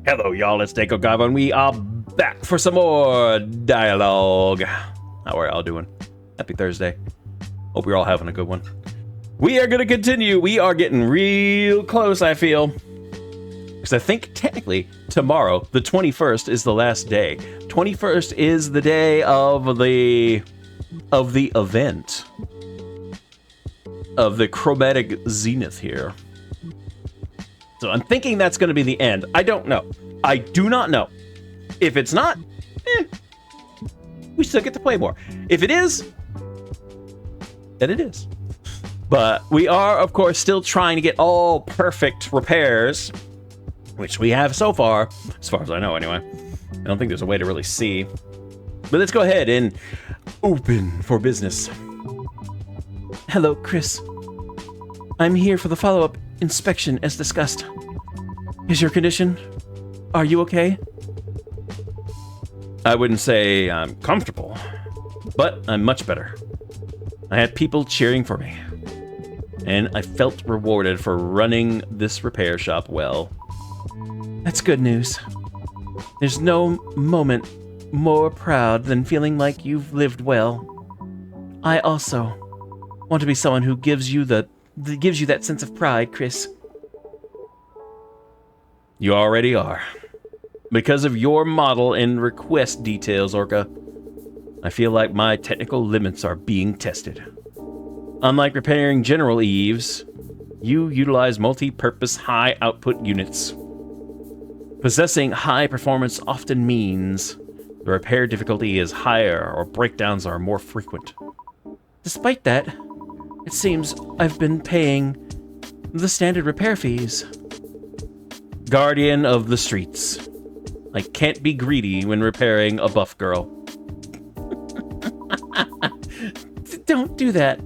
Hello, y'all. It's D1AL-ogue, and we are back for some more dialogue. How are y'all doing? Happy Thursday. Hope you're all having a good one. We are going to continue. We are getting real close, I feel. Because I think, technically, tomorrow, the 21st, is the last day. 21st is the day of the event. Of the chromatic zenith here. So I'm thinking that's going to be the end. I don't know. I do not know. If it's not, we still get to play more. If it is, then it is. But we are, of course, still trying to get all perfect repairs, which we have so far as I know anyway. I don't think there's a way to really see. But let's go ahead and open for business. Hello, Chris. I'm here for the follow-up inspection as discussed. Is your condition? Are you okay? I wouldn't say I'm comfortable, but I'm much better. I had people cheering for me, and I felt rewarded for running this repair shop well. That's good news. There's no moment more proud than feeling like you've lived well. I also want to be someone who gives you that sense of pride, Chris. You already are. Because of your model and request details, Orca, I feel like my technical limits are being tested. Unlike repairing general eaves, you utilize multi-purpose high-output units. Possessing high performance often means the repair difficulty is higher or breakdowns are more frequent. Despite that, it seems I've been paying the standard repair fees. Guardian of the streets. I can't be greedy when repairing a buff girl. Don't do that.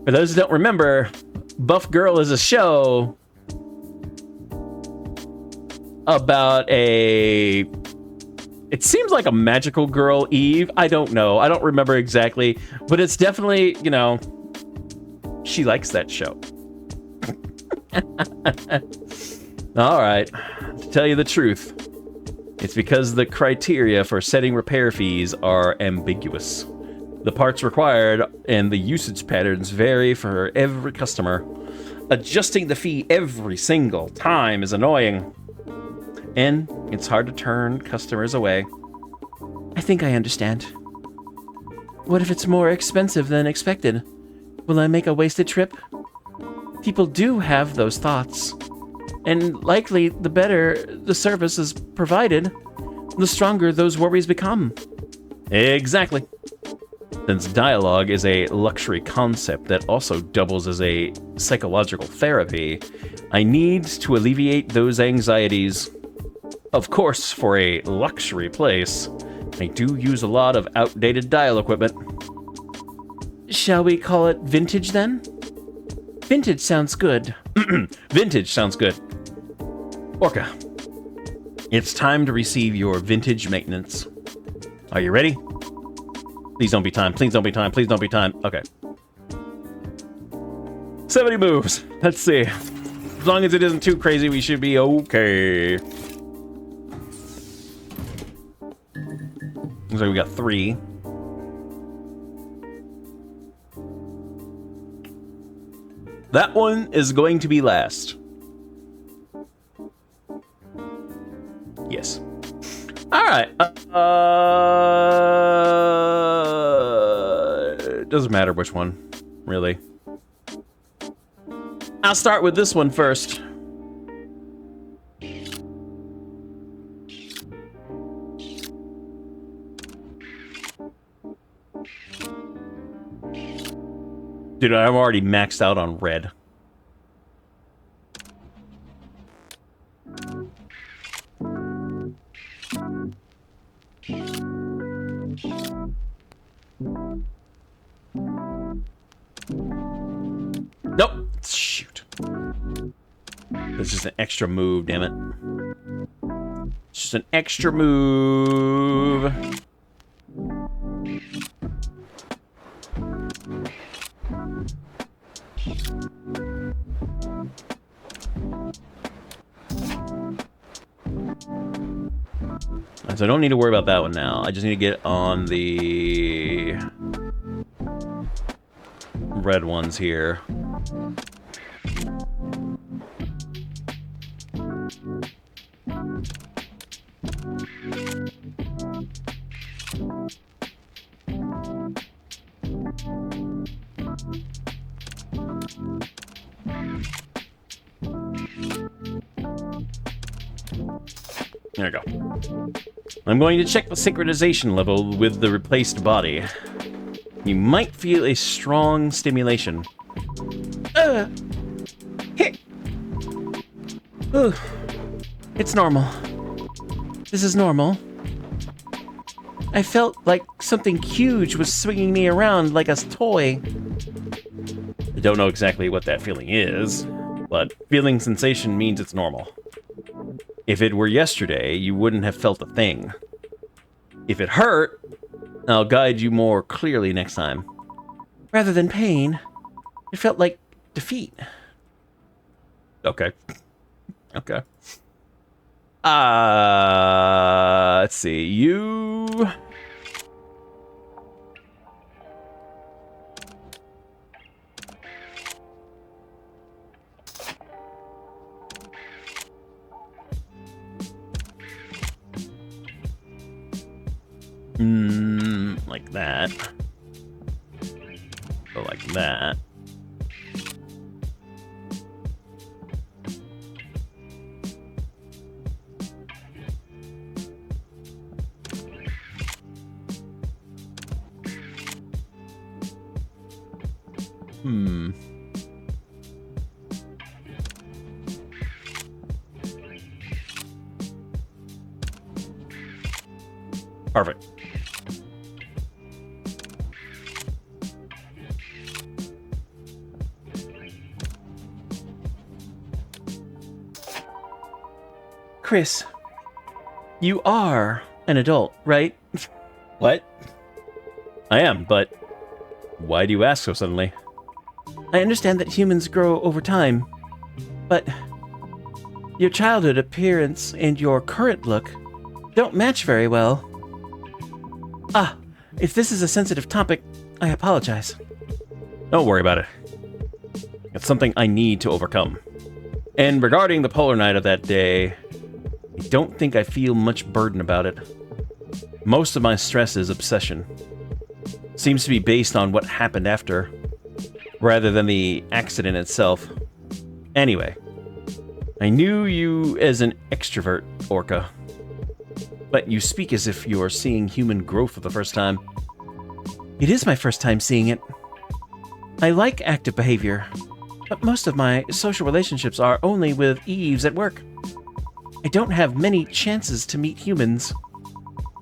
For those who don't remember, Buff Girl is a show about it seems like a magical girl, Eve. I don't know. I don't remember exactly, but it's definitely, she likes that show. All right. To tell you the truth, it's because the criteria for setting repair fees are ambiguous. The parts required and the usage patterns vary for every customer. Adjusting the fee every single time is annoying, and it's hard to turn customers away. I think I understand. What if it's more expensive than expected? Will I make a wasted trip? People do have those thoughts. And likely, the better the service is provided, the stronger those worries become. Exactly. Since dialogue is a luxury concept that also doubles as a psychological therapy, I need to alleviate those anxieties. Of course, for a luxury place, I do use a lot of outdated dial equipment. Shall we call it vintage then? Vintage sounds good. Vintage sounds good. Orca, it's time to receive your vintage maintenance. Are you ready? Please don't be time. Please don't be time. Please don't be time. Okay. 70 moves. Let's see. As long as it isn't too crazy, we should be okay. Looks like we got 3. That one is going to be last. Yes. All right. It doesn't matter which one, really. I'll start with this one first. Dude, I'm already maxed out on red. Nope. Shoot. It's just an extra move, damn it. It's just an extra move. So I don't need to worry about that one now. I just need to get on the red ones here. There we go. I'm going to check the synchronization level with the replaced body. You might feel a strong stimulation. Hit. It's normal. This is normal. I felt like something huge was swinging me around like a toy. I don't know exactly what that feeling is, but feeling sensation means it's normal. If it were yesterday, you wouldn't have felt a thing. If it hurt, I'll guide you more clearly next time. Rather than pain, it felt like defeat. Okay. Okay. Let's see. You... like that. Go like that. Perfect. Chris, you are an adult, right? What? I am, but why do you ask so suddenly? I understand that humans grow over time, but your childhood appearance and your current look don't match very well. If this is a sensitive topic, I apologize. Don't worry about it. It's something I need to overcome. And regarding the Polarnight of that day, I don't think I feel much burden about it. Most of my stress is obsession. Seems to be based on what happened after, rather than the accident itself. Anyway, I knew you as an extrovert, Orca. But you speak as if you are seeing human growth for the first time. It is my first time seeing it. I like active behavior, but most of my social relationships are only with Eves at work. I don't have many chances to meet humans,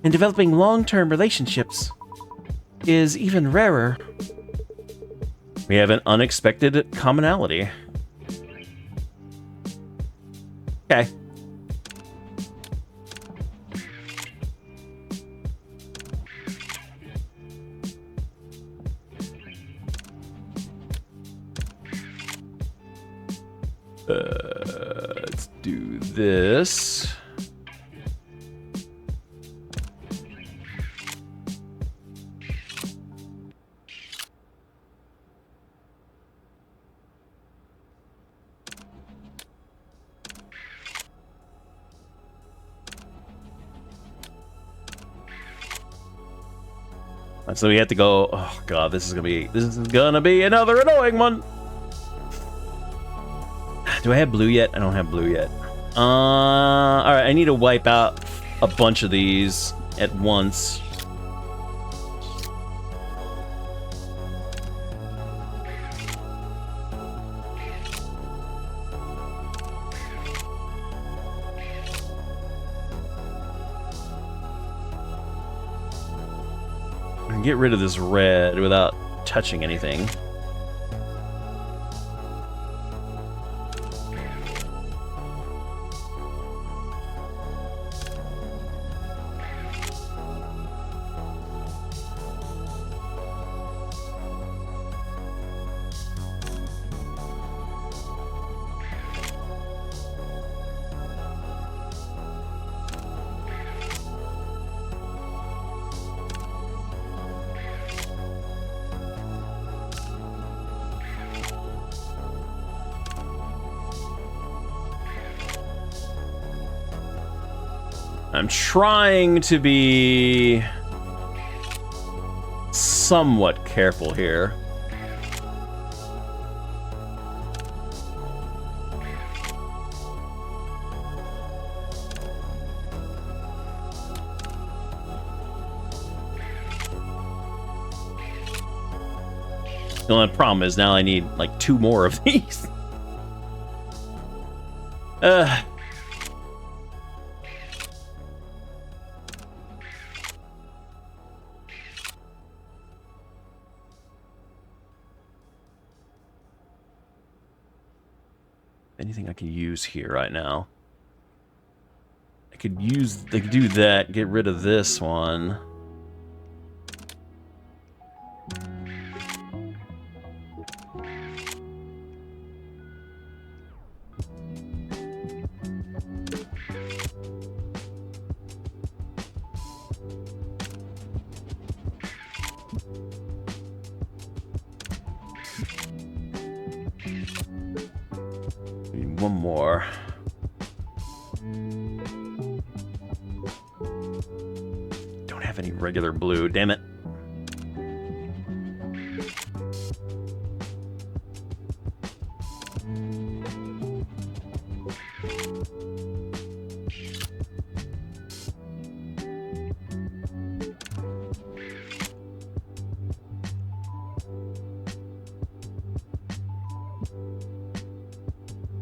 and developing long-term relationships is even rarer. We have an unexpected commonality. Okay. Let's do this. So we have to go. Oh god, this is gonna be another annoying one. Do I have blue yet? I don't have blue yet. Alright, I need to wipe out a bunch of these at once. Get rid of this red without touching anything. I'm trying to be somewhat careful here. The only problem is now I need like 2 more of these. Anything I can use here right now? I could do that, get rid of this one. One more. Don't have any regular blue, damn it.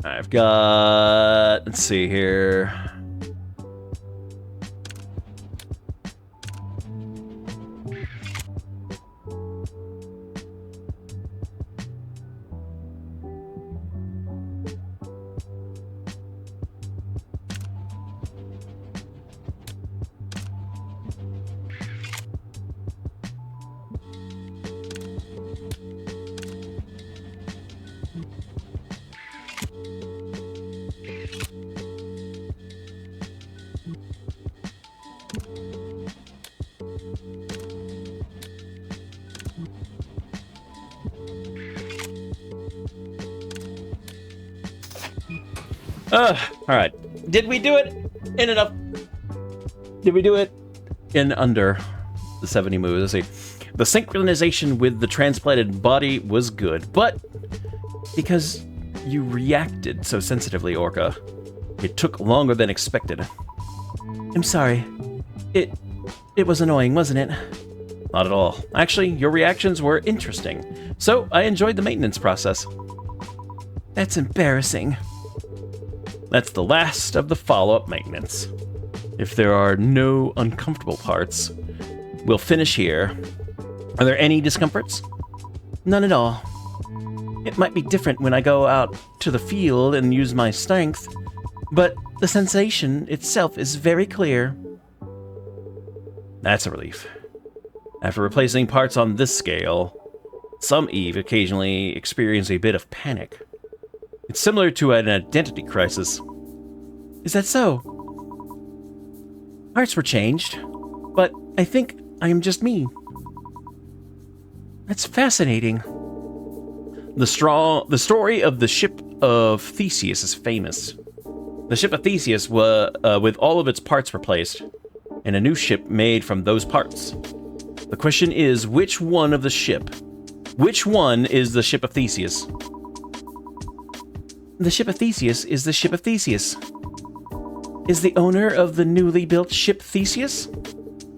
I've got, let's see here. Alright. Did we do it in enough? Did we do it in under the 70 moves? Let's see. The synchronization with the transplanted body was good, but because you reacted so sensitively, Orca, it took longer than expected. I'm sorry. It was annoying, wasn't it? Not at all. Actually, your reactions were interesting, so I enjoyed the maintenance process. That's embarrassing. That's the last of the follow-up maintenance. If there are no uncomfortable parts, we'll finish here. Are there any discomforts? None at all. It might be different when I go out to the field and use my strength, but the sensation itself is very clear. That's a relief. After replacing parts on this scale, some Eve occasionally experience a bit of panic. It's similar to an identity crisis. Is that so? Parts were changed, but I think I am just me. That's fascinating. The story of the ship of Theseus is famous. The ship of Theseus was with all of its parts replaced, and a new ship made from those parts. The question is, which one is the ship of Theseus? The ship of Theseus is the ship of Theseus. Is the owner of the newly built ship Theseus?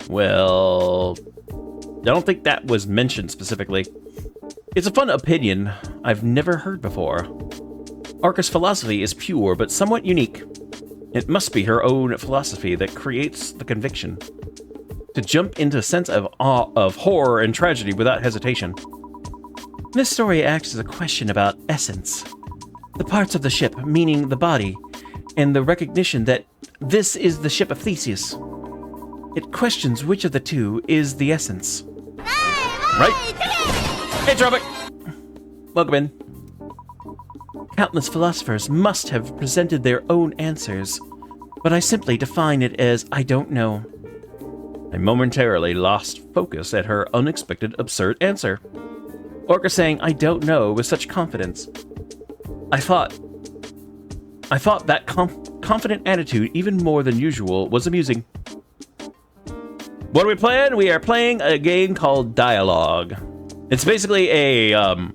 Well, I don't think that was mentioned specifically. It's a fun opinion I've never heard before. Orca's philosophy is pure but somewhat unique. It must be her own philosophy that creates the conviction to jump into a sense of awe, of horror and tragedy without hesitation. This story acts as a question about essence. The parts of the ship, meaning the body, and the recognition that this is the ship of Theseus. It questions which of the two is the essence. Right? Hey, Tropic! Welcome in. Countless philosophers must have presented their own answers, but I simply define it as I don't know. I momentarily lost focus at her unexpected, absurd answer. Orca saying I don't know with such confidence. I thought that confident attitude, even more than usual, was amusing. What are we playing? We are playing a game called D1AL-ogue. It's basically a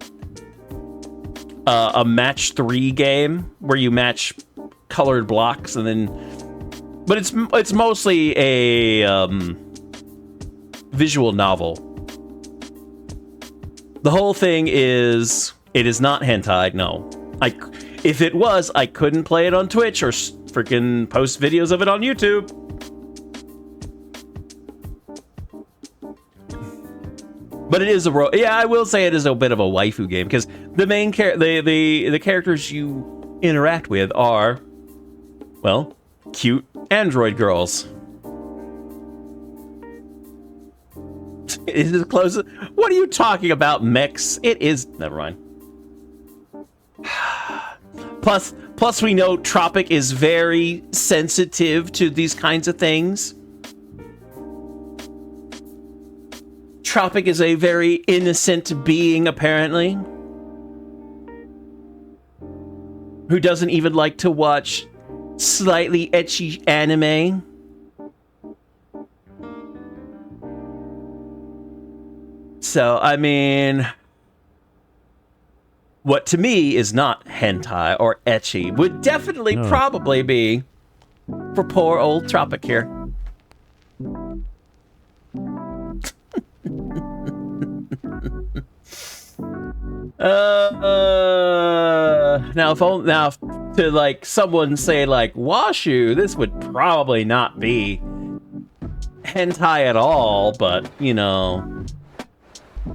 match 3 game where you match colored blocks and then, but it's mostly a visual novel. The whole thing is, it is not hentai. No, if it was, I couldn't play it on Twitch or freaking post videos of it on YouTube. But it is I will say it is a bit of a waifu game because the main the characters you interact with are, well, cute android girls. Is it close? What are you talking about, mechs? It is. Never mind. Plus, we know Tropic is very sensitive to these kinds of things. Tropic is a very innocent being, apparently, who doesn't even like to watch slightly ecchi anime. So, I mean, what to me is not hentai or ecchi would definitely probably be for poor old Tropic here. Now to like someone say like Washu, this would probably not be hentai at all, but you know. Who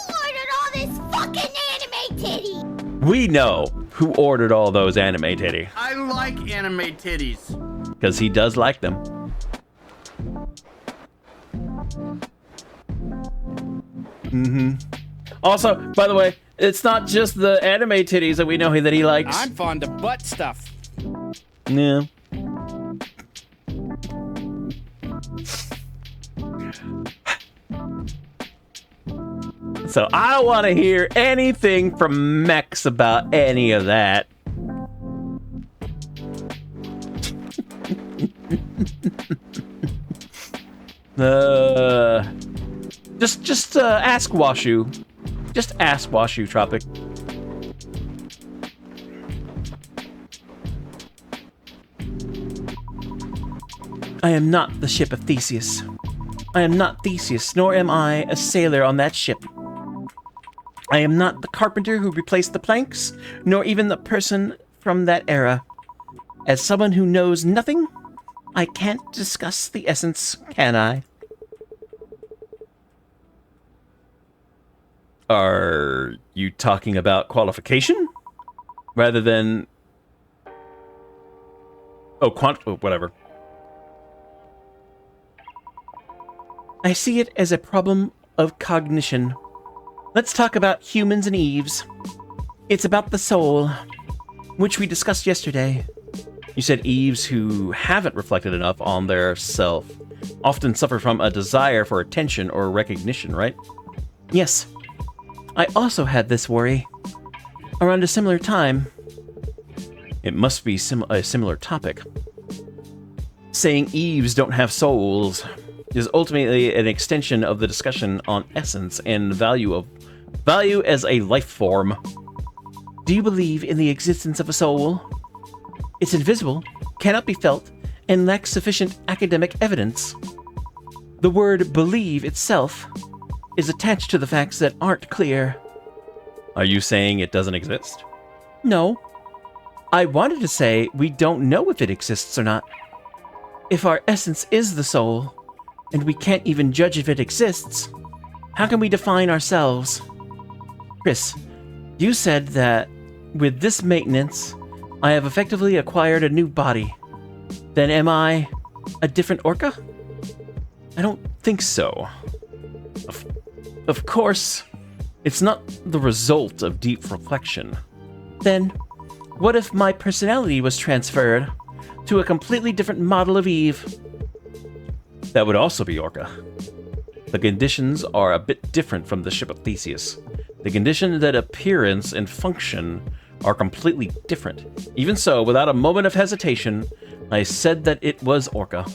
ordered all this fucking anime titty? We know who ordered all those anime titty. I like anime titties. Because he does like them. Also, by the way, it's not just the anime titties that we know that he likes. I'm fond of butt stuff. Yeah. So I don't want to hear anything from mechs about any of that. Just ask Washu. Just ask Washu, Tropic. I am not the ship of Theseus. I am not Theseus, nor am I a sailor on that ship. I am not the carpenter who replaced the planks, nor even the person from that era. As someone who knows nothing, I can't discuss the essence, can I? Are you talking about qualification? Rather than... Oh, whatever. I see it as a problem of cognition. Let's talk about humans and Eves. It's about the soul, which we discussed yesterday. You said Eves who haven't reflected enough on their self often suffer from a desire for attention or recognition, right? Yes. I also had this worry. Around a similar time. It must be a similar topic. Saying Eves don't have souls is ultimately an extension of the discussion on essence and value as a life form. Do you believe in the existence of a soul? It's invisible, cannot be felt, and lacks sufficient academic evidence. The word believe itself is attached to the facts that aren't clear. Are you saying it doesn't exist? No. I wanted to say we don't know if it exists or not. If our essence is the soul, and we can't even judge if it exists, how can we define ourselves? Chris, you said that with this maintenance, I have effectively acquired a new body. Then am I a different orca? I don't think so. Of course, it's not the result of deep reflection. Then, what if my personality was transferred to a completely different model of Eve? That would also be orca. The conditions are a bit different from the ship of Theseus. The condition that appearance and function are completely different. Even so, without a moment of hesitation, I said that it was Orca.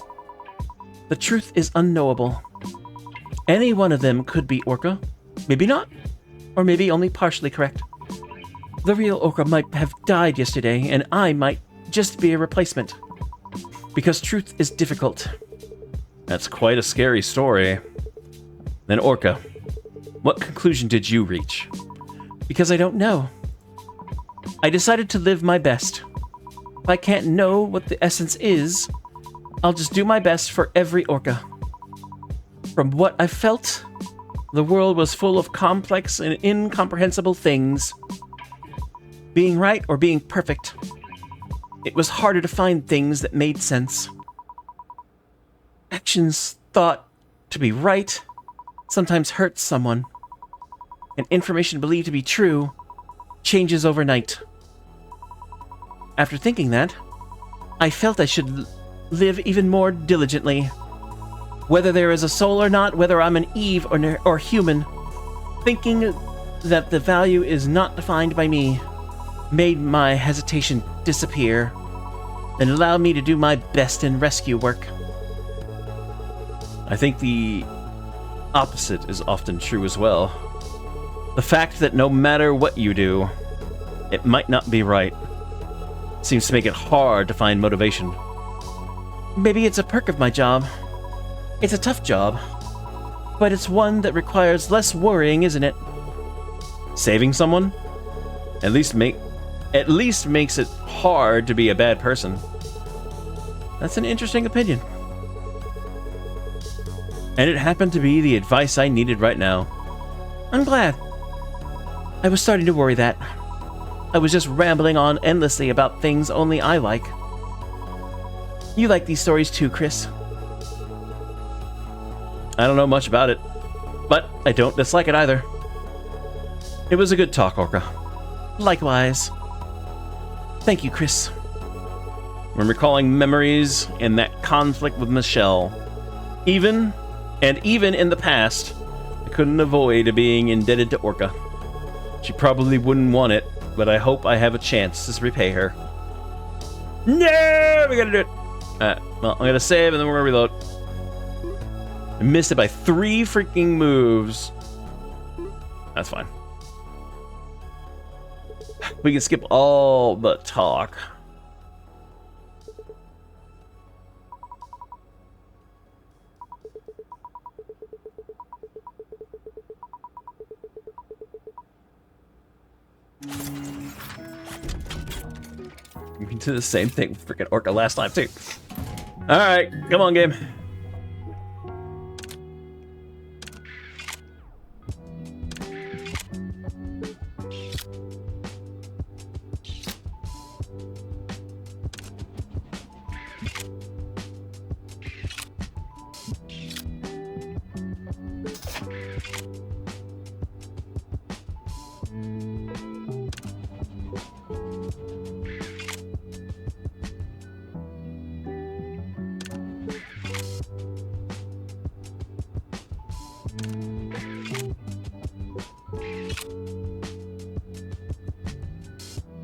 The truth is unknowable. Any one of them could be Orca, maybe not, or maybe only partially correct. The real Orca might have died yesterday, and I might just be a replacement. Because truth is difficult. That's quite a scary story. Then Orca, what conclusion did you reach? Because I don't know. I decided to live my best. If I can't know what the essence is, I'll just do my best for every Orca. From what I felt, the world was full of complex and incomprehensible things. Being right or being perfect. It was harder to find things that made sense. Actions thought to be right sometimes hurts someone. And information believed to be true changes overnight. After thinking that, I felt I should live even more diligently. Whether there is a soul or not, whether I'm an Eve or human, thinking that the value is not defined by me made my hesitation disappear and allowed me to do my best in rescue work. I think the opposite is often true as well. The fact that no matter what you do, it might not be right seems to make it hard to find motivation. Maybe it's a perk of my job. It's a tough job, but it's one that requires less worrying, isn't it? Saving someone? At least makes it hard to be a bad person. That's an interesting opinion. And it happened to be the advice I needed right now. I'm glad. I was starting to worry that. I was just rambling on endlessly about things only I like. You like these stories too, Chris. I don't know much about it, but I don't dislike it either. It was a good talk, Orca. Likewise. Thank you, Chris. When recalling memories and that conflict with Michelle, even in the past, I couldn't avoid being indebted to Orca. She probably wouldn't want it, but I hope I have a chance to repay her. No! We gotta do it! Alright, well, I'm gonna save and then we're gonna reload. I missed it by 3 freaking moves. That's fine. We can skip all the talk. We did the same thing with freaking Orca last time too. Alright, come on, game.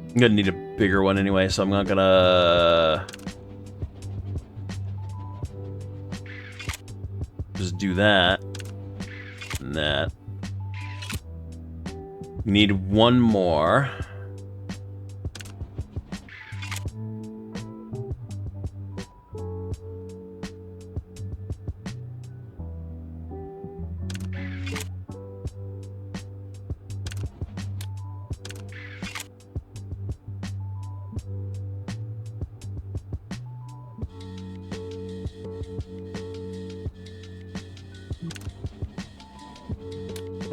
I'm gonna need a bigger one anyway, so I'm not gonna just do that and that. Need one more.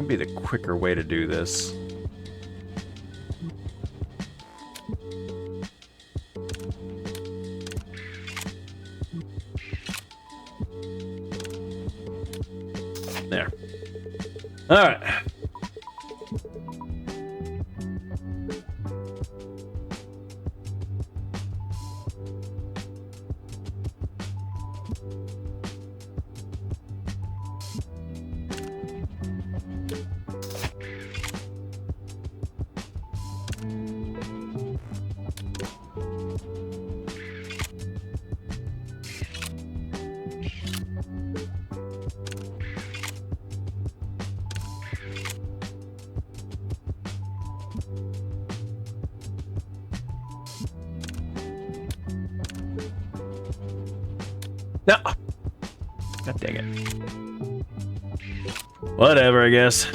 Be the quicker way to do this. There. All right. No. God dang it. Whatever, I guess.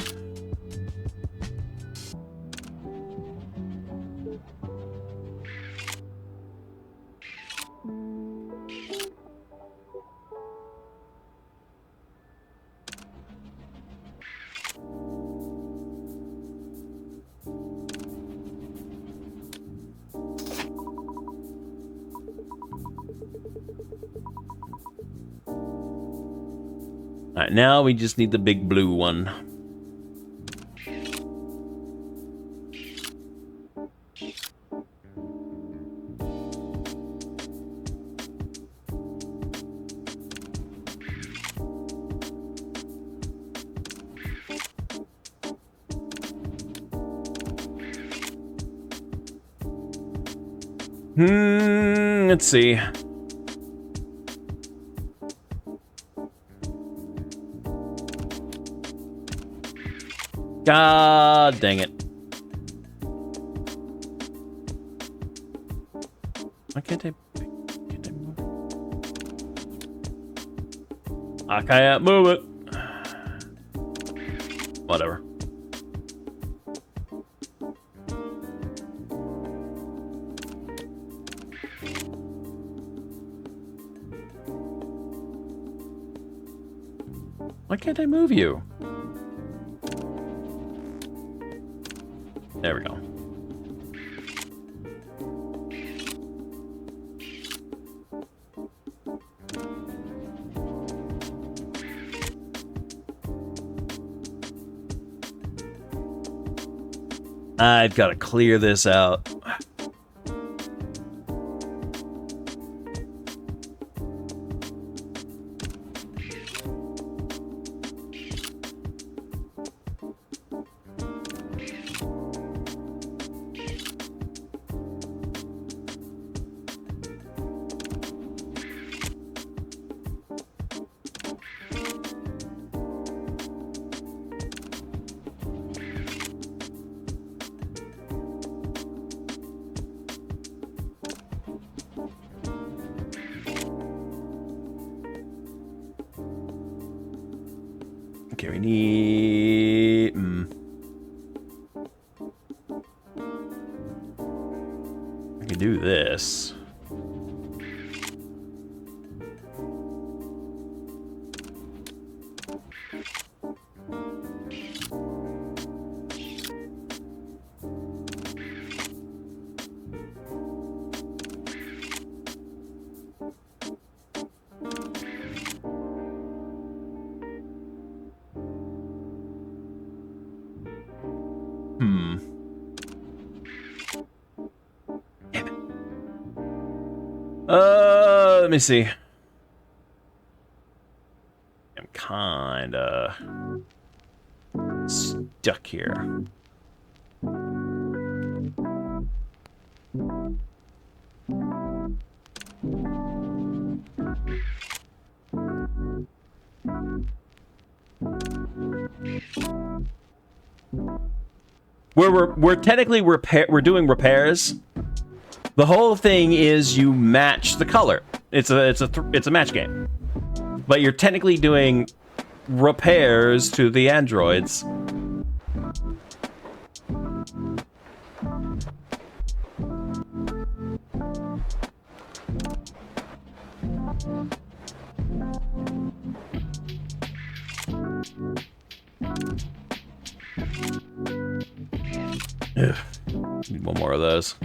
Alright, now we just need the big blue one. Let's see. God dang it. Why can't I move? I can't move it. Whatever. Why can't I move you? There we go. I've got to clear this out. Okay, we need... I can do this. Let me see. I'm kinda stuck here. We're technically we're doing repairs. The whole thing is you match the color. It's a match game, but you're technically doing repairs to the androids. Ugh. Need one more of those.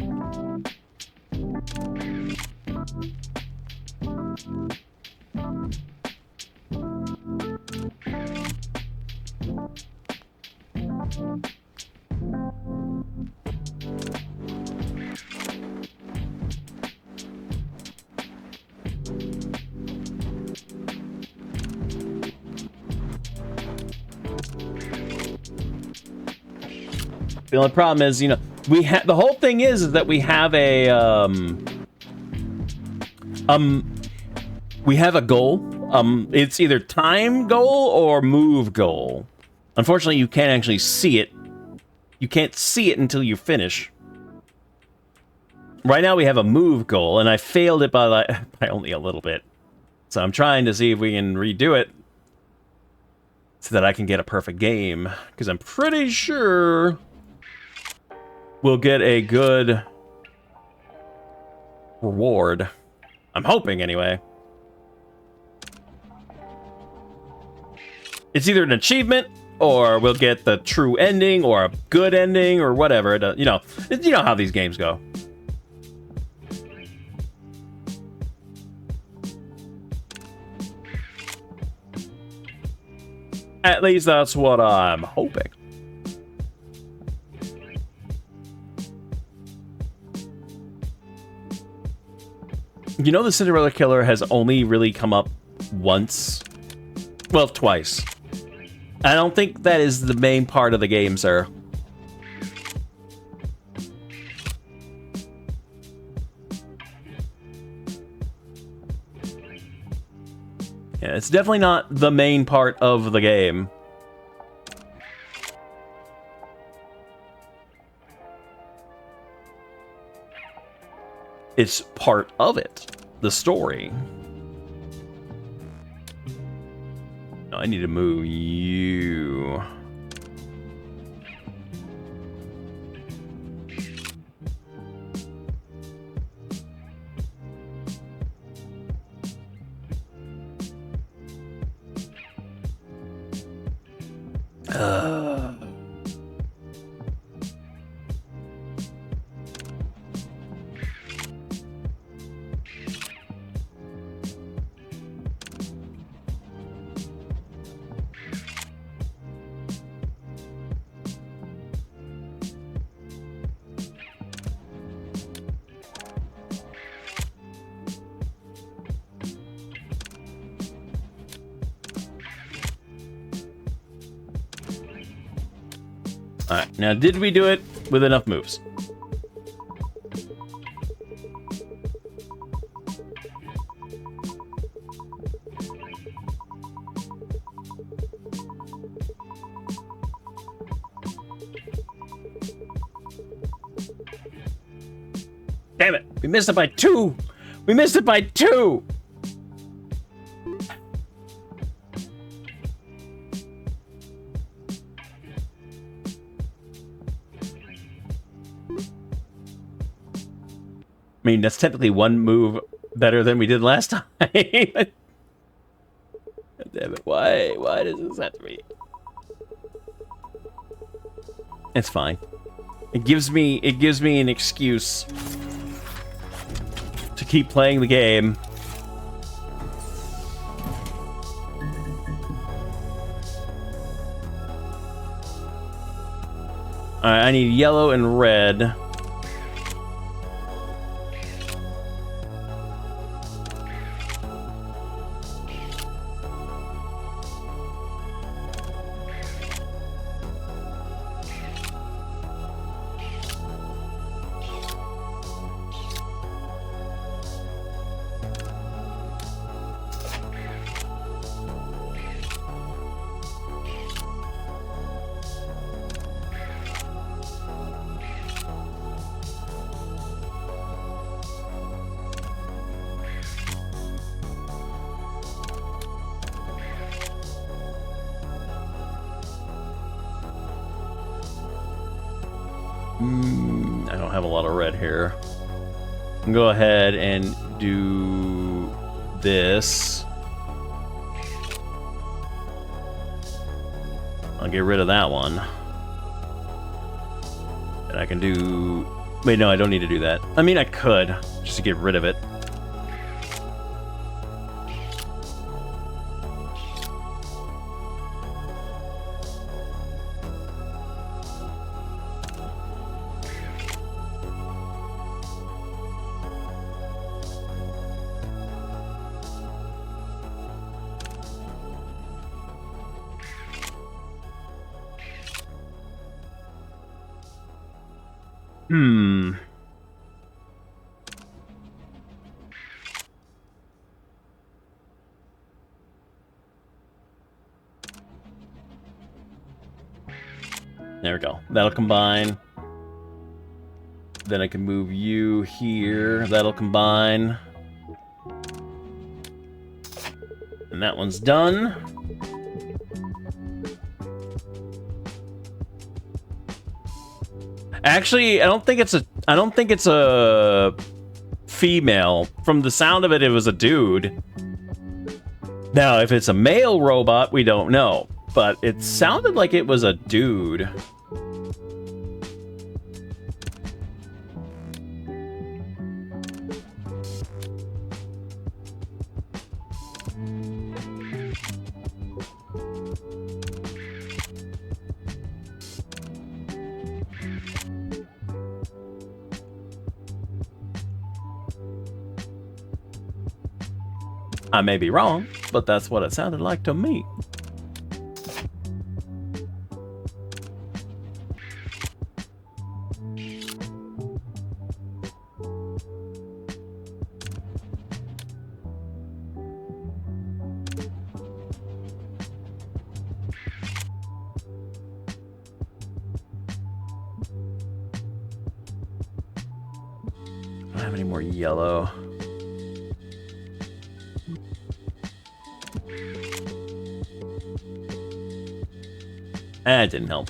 The only problem is, you know, the whole thing is that we have a we have a goal. It's either time goal or move goal. Unfortunately, you can't actually see it. You can't see it until you finish. Right now we have a move goal, and I failed it by only a little bit. So I'm trying to see if we can redo it so that I can get a perfect game. Because I'm pretty sure we'll get a good reward. I'm hoping, anyway. It's either an achievement, or we'll get the true ending, or a good ending, or whatever. You know how these games go. At least that's what I'm hoping. You know, the Cinderella Killer has only really come up once. Well, twice. I don't think that is the main part of the game, sir. Yeah, it's definitely not the main part of the game. It's part of it. The story. No, I need to move you. Alright, now did we do it with enough moves? Damn it! We missed it by 2! We missed it by 2! I mean, that's technically one move better than we did last time. God damn it, why does this have to be? It's fine. It gives me an excuse to keep playing the game. Alright, I need yellow and red. I don't have a lot of red here. Go ahead and do this. I'll get rid of that one. And I can do... Wait, no, I don't need to do that. I mean, I could, just to get rid of it. There we go. That'll combine. Then I can move you here. That'll combine. And that one's done. Actually, I don't think it's a female. From the sound of it, it was a dude. Now, if it's a male robot, we don't know. But it sounded like it was a dude. I may be wrong, but that's what it sounded like to me. I don't have any more yellow. That didn't help.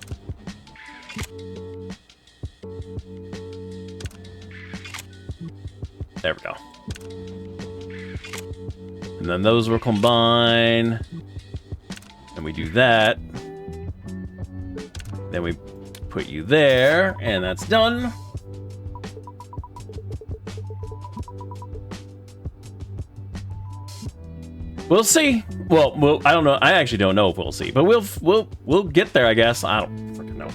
There we go. And then those will combine. And we do that. Then we put you there, and that's done. We'll see. Well, I don't know. I actually don't know if we'll see, but we'll get there, I guess. I don't freaking know.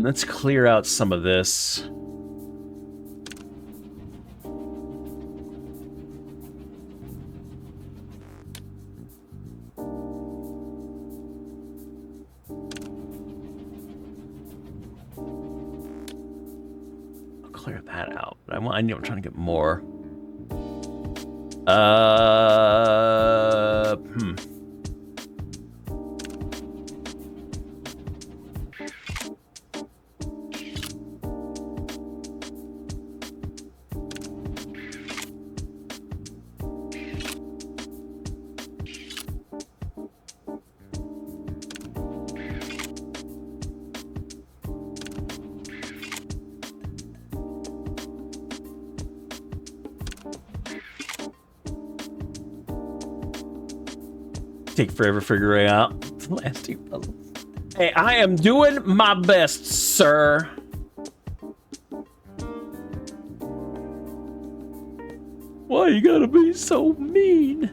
Let's clear out some of this. I'll clear that out. But I'm trying to get more. Take forever figuring out the last two puzzles. Hey, I am doing my best, sir. Why you gotta be so mean?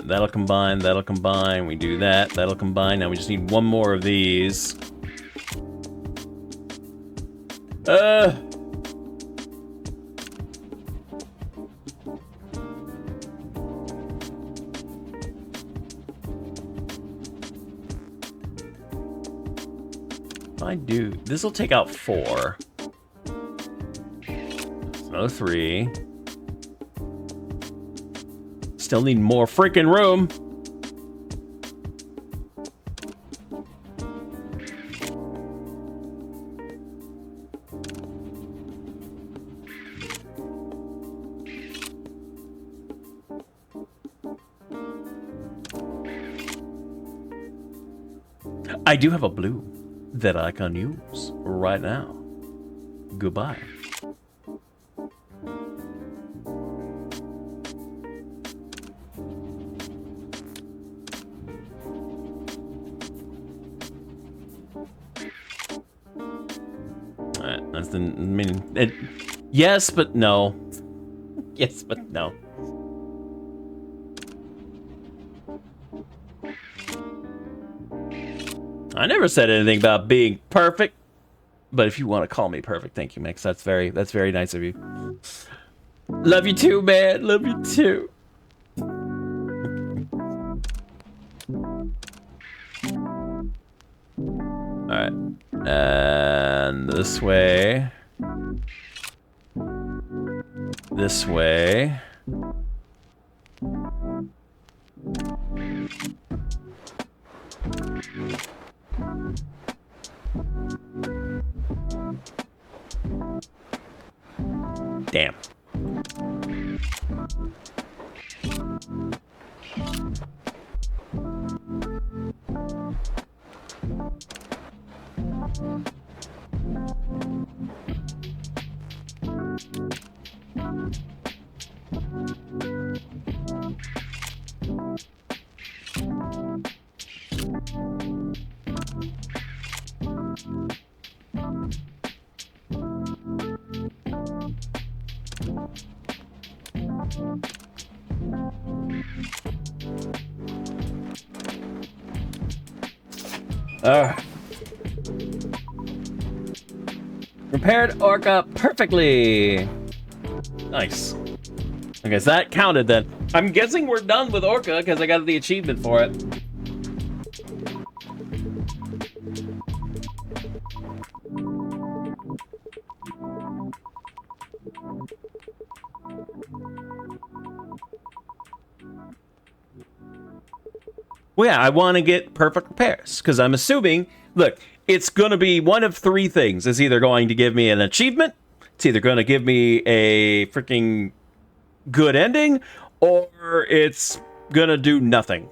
That'll combine, that'll combine. We do that, that'll combine. Now we just need one more of these. If I do, this will take out 4. Another 3. Still need more freaking room. I do have a blue that I can use right now. Goodbye. Alright, that's the, I mean, yes, but no. Yes, but no. I never said anything about being perfect, but if you want to call me perfect, thank you, Mix. That's very nice of you. Love you too, man. Love you too. All right, and this way. This way. Damn. Repaired Orca perfectly. Nice. Okay, so that counted then. I'm guessing we're done with Orca because I got the achievement for it. Well, yeah, I want to get perfect repairs because I'm assuming, look, it's going to be one of three things. It's either going to give me an achievement, it's either going to give me a freaking good ending, or it's going to do nothing.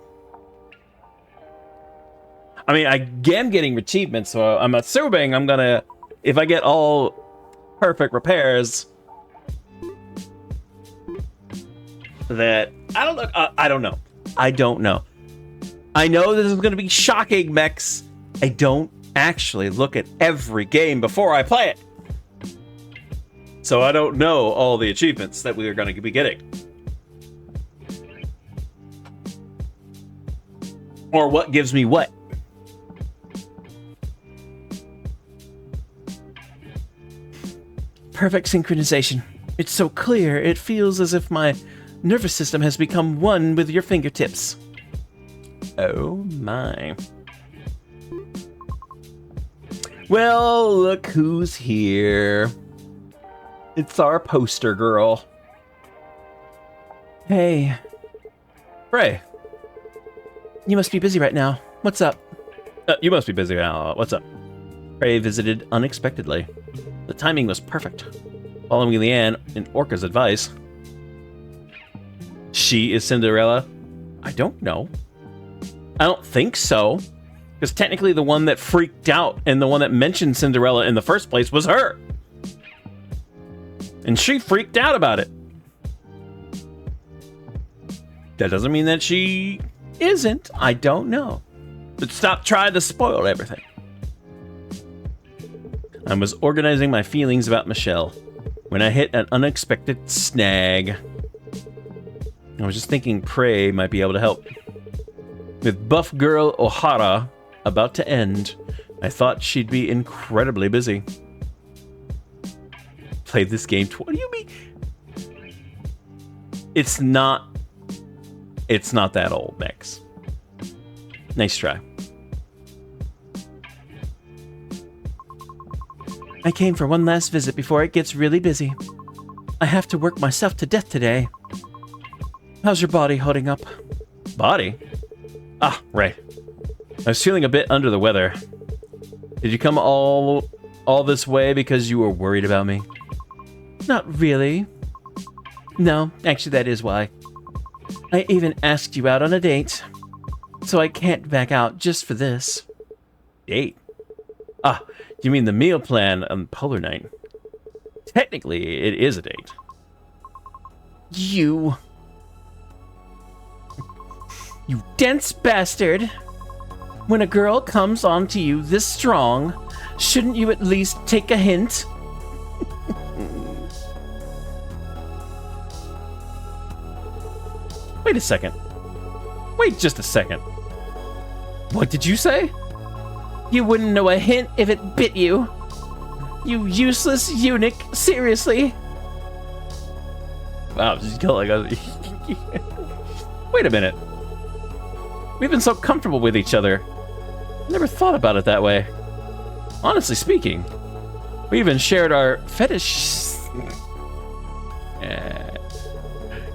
I mean, I am getting achievements, so I'm assuming I'm going to, if I get all perfect repairs, that, I don't know. I don't know. I know this is going to be shocking, Mex. I don't actually look at every game before I play it. So I don't know all the achievements that we are going to be getting. Or what gives me what. Perfect synchronization. It's so clear, it feels as if my nervous system has become one with your fingertips. Oh my. Well, look who's here. It's our poster girl. Hey. Frey. You must be busy right now. What's up? You must be busy now. What's up? Frey visited unexpectedly. The timing was perfect. Following Leanne and Orca's advice. She is Cinderella? I don't know. I don't think so. Because technically the one that freaked out and the one that mentioned Cinderella in the first place was her. And she freaked out about it. That doesn't mean that she isn't. I don't know. But stop trying to spoil everything. I was organizing my feelings about Michelle when I hit an unexpected snag. I was just thinking Prey might be able to help. With Buff Girl O'Hara about to end, I thought she'd be incredibly busy. Played this game what do you mean? It's not that old, Max. Nice try. I came for one last visit before it gets really busy. I have to work myself to death today. How's your body holding up? Body? Ah, right. I was feeling a bit under the weather. Did you come all this way because you were worried about me? Not really. No, actually that is why. I even asked you out on a date. So I can't back out just for this. Date? Ah, you mean the meal plan on Polarnight? Technically, it is a date. You dense bastard. When a girl comes onto you this strong, shouldn't you at least take a hint? Wait a second. Wait just a second. What did you say? You wouldn't know a hint if it bit you. You useless eunuch, seriously? Wow, she's killing us. Wait a minute. We've been so comfortable with each other. I never thought about it that way. Honestly speaking, we even shared our fetish.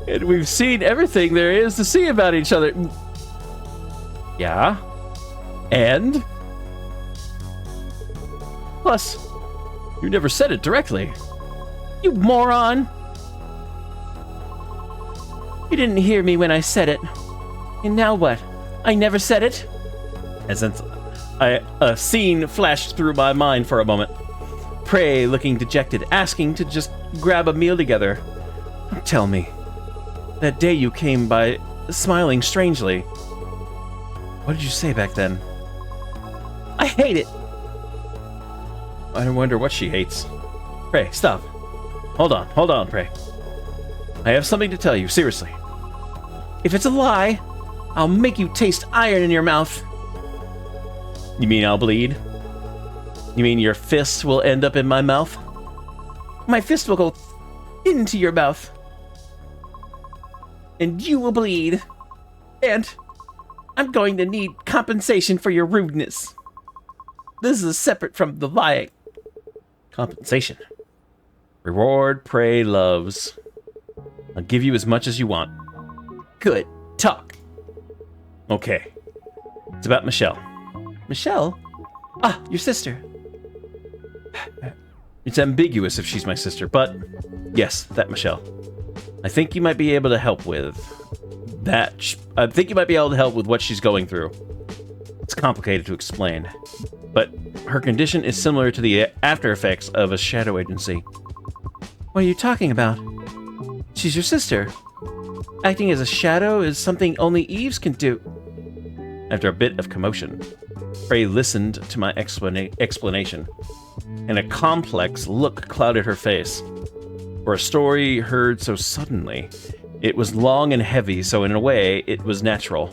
And we've seen everything there is to see about each other. Yeah? And? Plus, you never said it directly. You moron! You didn't hear me when I said it. And now what? I never said it? And since a scene flashed through my mind for a moment. Prey looking dejected, asking to just grab a meal together. Tell me. That day you came by smiling strangely. What did you say back then? I hate it! I wonder what she hates. Prey, stop. Hold on, Prey. I have something to tell you, seriously. If it's a lie, I'll make you taste iron in your mouth. You mean I'll bleed? You mean your fist will end up in my mouth? My fist will go into your mouth. And you will bleed. And I'm going to need compensation for your rudeness. This is separate from the lying. Compensation. Reward, prey, loves. I'll give you as much as you want. Good. Talk. Okay. It's about Michelle. Michelle? Ah, your sister. It's ambiguous if she's my sister, but yes, that Michelle. I think you might be able to help with that. I think you might be able to help with what she's going through. It's complicated to explain, but her condition is similar to the after effects of a shadow agency. What are you talking about? She's your sister. Acting as a shadow is something only Eves can do. After a bit of commotion, Prey listened to my explanation, and a complex look clouded her face. For a story heard so suddenly, it was long and heavy, so in a way, it was natural.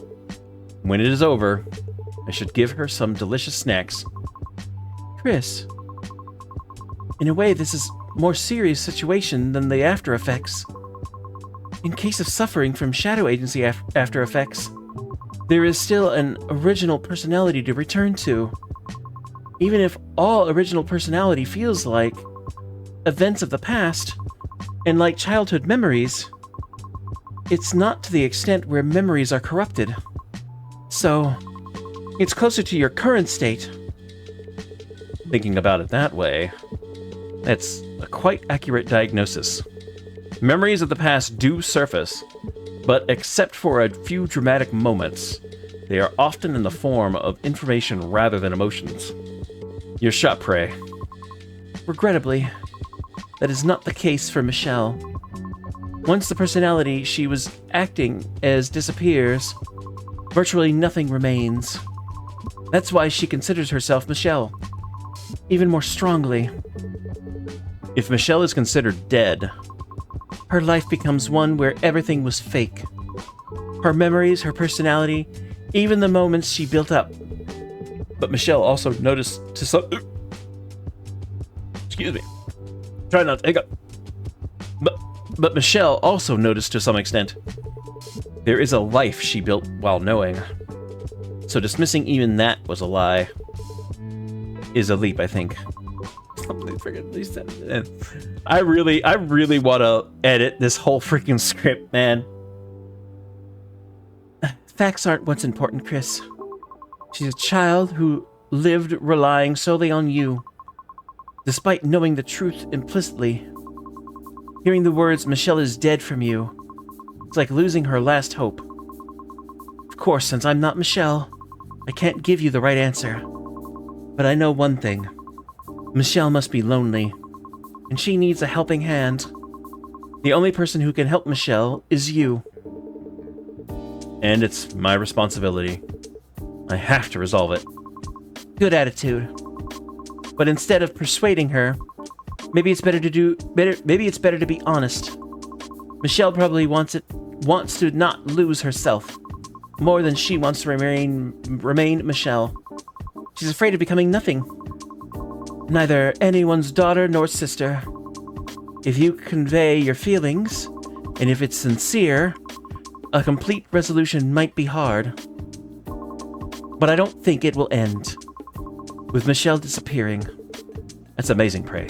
When it is over, I should give her some delicious snacks. Chris, in a way, this is a more serious situation than the after effects. In case of suffering from shadow agency after effects, there is still an original personality to return to. Even if all original personality feels like events of the past, and like childhood memories, it's not to the extent where memories are corrupted. So, it's closer to your current state. Thinking about it that way, that's a quite accurate diagnosis. Memories of the past do surface, but except for a few dramatic moments, they are often in the form of information rather than emotions. Your shot, Prey. Regrettably, that is not the case for Michelle. Once the personality she was acting as disappears, virtually nothing remains. That's why she considers herself Michelle, even more strongly. If Michelle is considered dead, her life becomes one where everything was fake. Her memories, her personality, even the moments she built up. But Michelle also noticed to some... Excuse me. Try not to hiccup. But Michelle also noticed to some extent. There is a life she built while knowing. So dismissing even that was a lie is a leap, I think. I really want to edit this whole freaking script, man. Facts aren't what's important, Chris. She's a child who lived relying solely on you, despite knowing the truth implicitly. Hearing the words, Michelle is dead from you, it's like losing her last hope. Of course, since I'm not Michelle, I can't give you the right answer. But I know one thing. Michelle must be lonely, and she needs a helping hand. The only person who can help Michelle is you. And it's my responsibility. I have to resolve it. Good attitude. But instead of persuading her, maybe it's better to be honest. Michelle probably wants to not lose herself more than she wants to remain Michelle. She's afraid of becoming nothing. Neither anyone's daughter nor sister. If you convey your feelings, and if it's sincere, a complete resolution might be hard. But I don't think it will end with Michelle disappearing. That's amazing, Prey.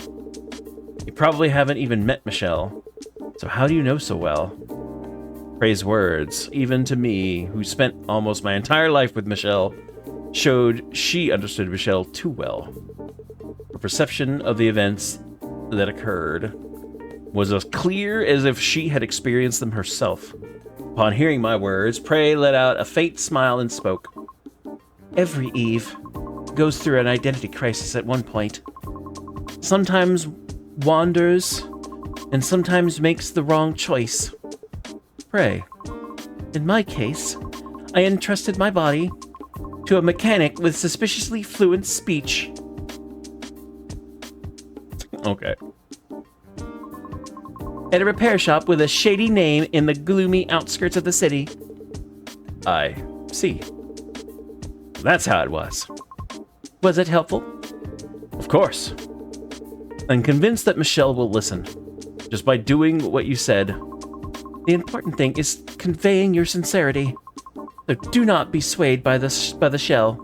You probably haven't even met Michelle, so how do you know so well? Prey's words, even to me, who spent almost my entire life with Michelle, showed she understood Michelle too well. Her perception of the events that occurred was as clear as if she had experienced them herself. Upon hearing my words, Prey let out a faint smile and spoke. Every Eve goes through an identity crisis at one point. Sometimes wanders, and sometimes makes the wrong choice. Prey. In my case, I entrusted my body to a mechanic with suspiciously fluent speech. Okay. At a repair shop with a shady name in the gloomy outskirts of the city. I see. That's how it was. Was it helpful? Of course. I'm convinced that Michelle will listen, just by doing what you said. The important thing is conveying your sincerity. So do not be swayed by the shell.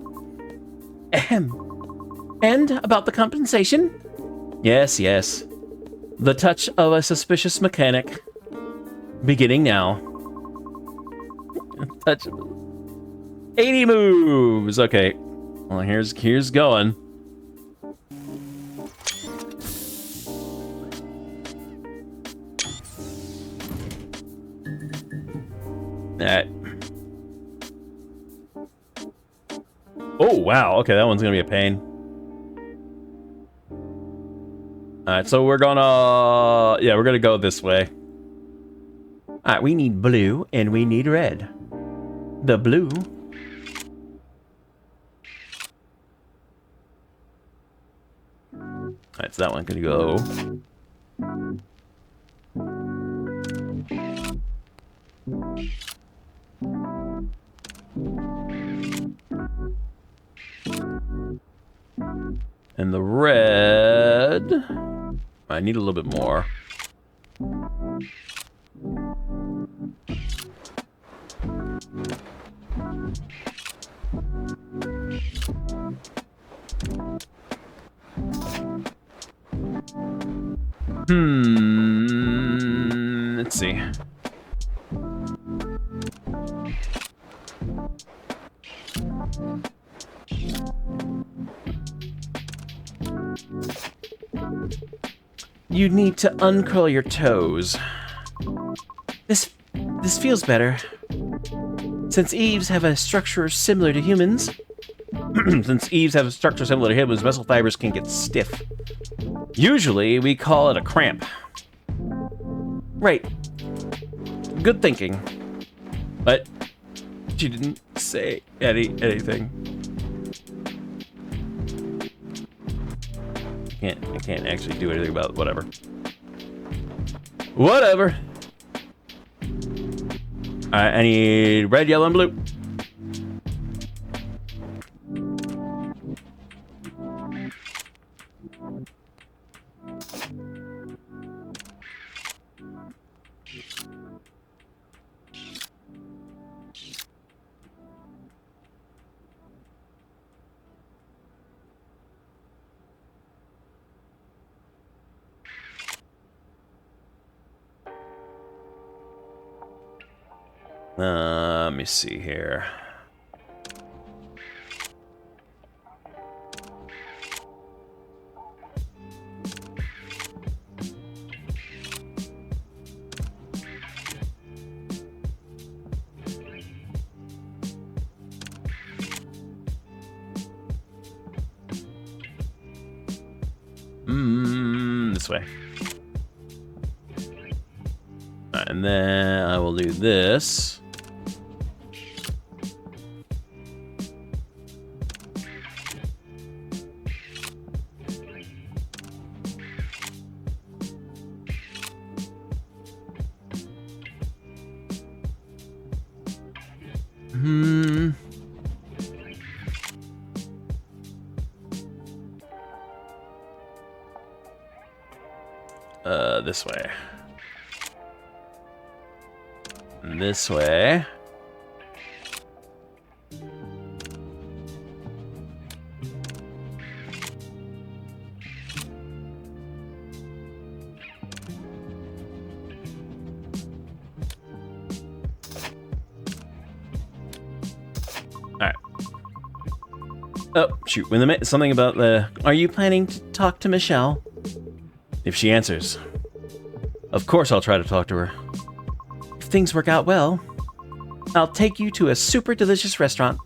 Ahem. And about the compensation? Yes, yes. The touch of a suspicious mechanic. Beginning now. Touch. 80 moves. Okay. Well, here's going. Alright. Oh, wow. Okay, that one's gonna be a pain. Alright, so we're gonna... Yeah, we're gonna go this way. Alright, we need blue and we need red. The blue. Alright, so that one can go. And the red... I need a little bit more. Let's see. You need to uncurl your toes. This feels better. Since Eves have a structure similar to humans, muscle fibers can get stiff. Usually, we call it a cramp. Right. Good thinking. But she didn't say anything. I can't actually do anything about it. Whatever. Whatever. Alright, I need red, yellow, and blue. Let me see here. This way. And then I will do this. This way. This way. Alright. Oh, shoot. Something about the... Are you planning to talk to Michelle? If she answers. Of course I'll try to talk to her. If things work out well, I'll take you to a super delicious restaurant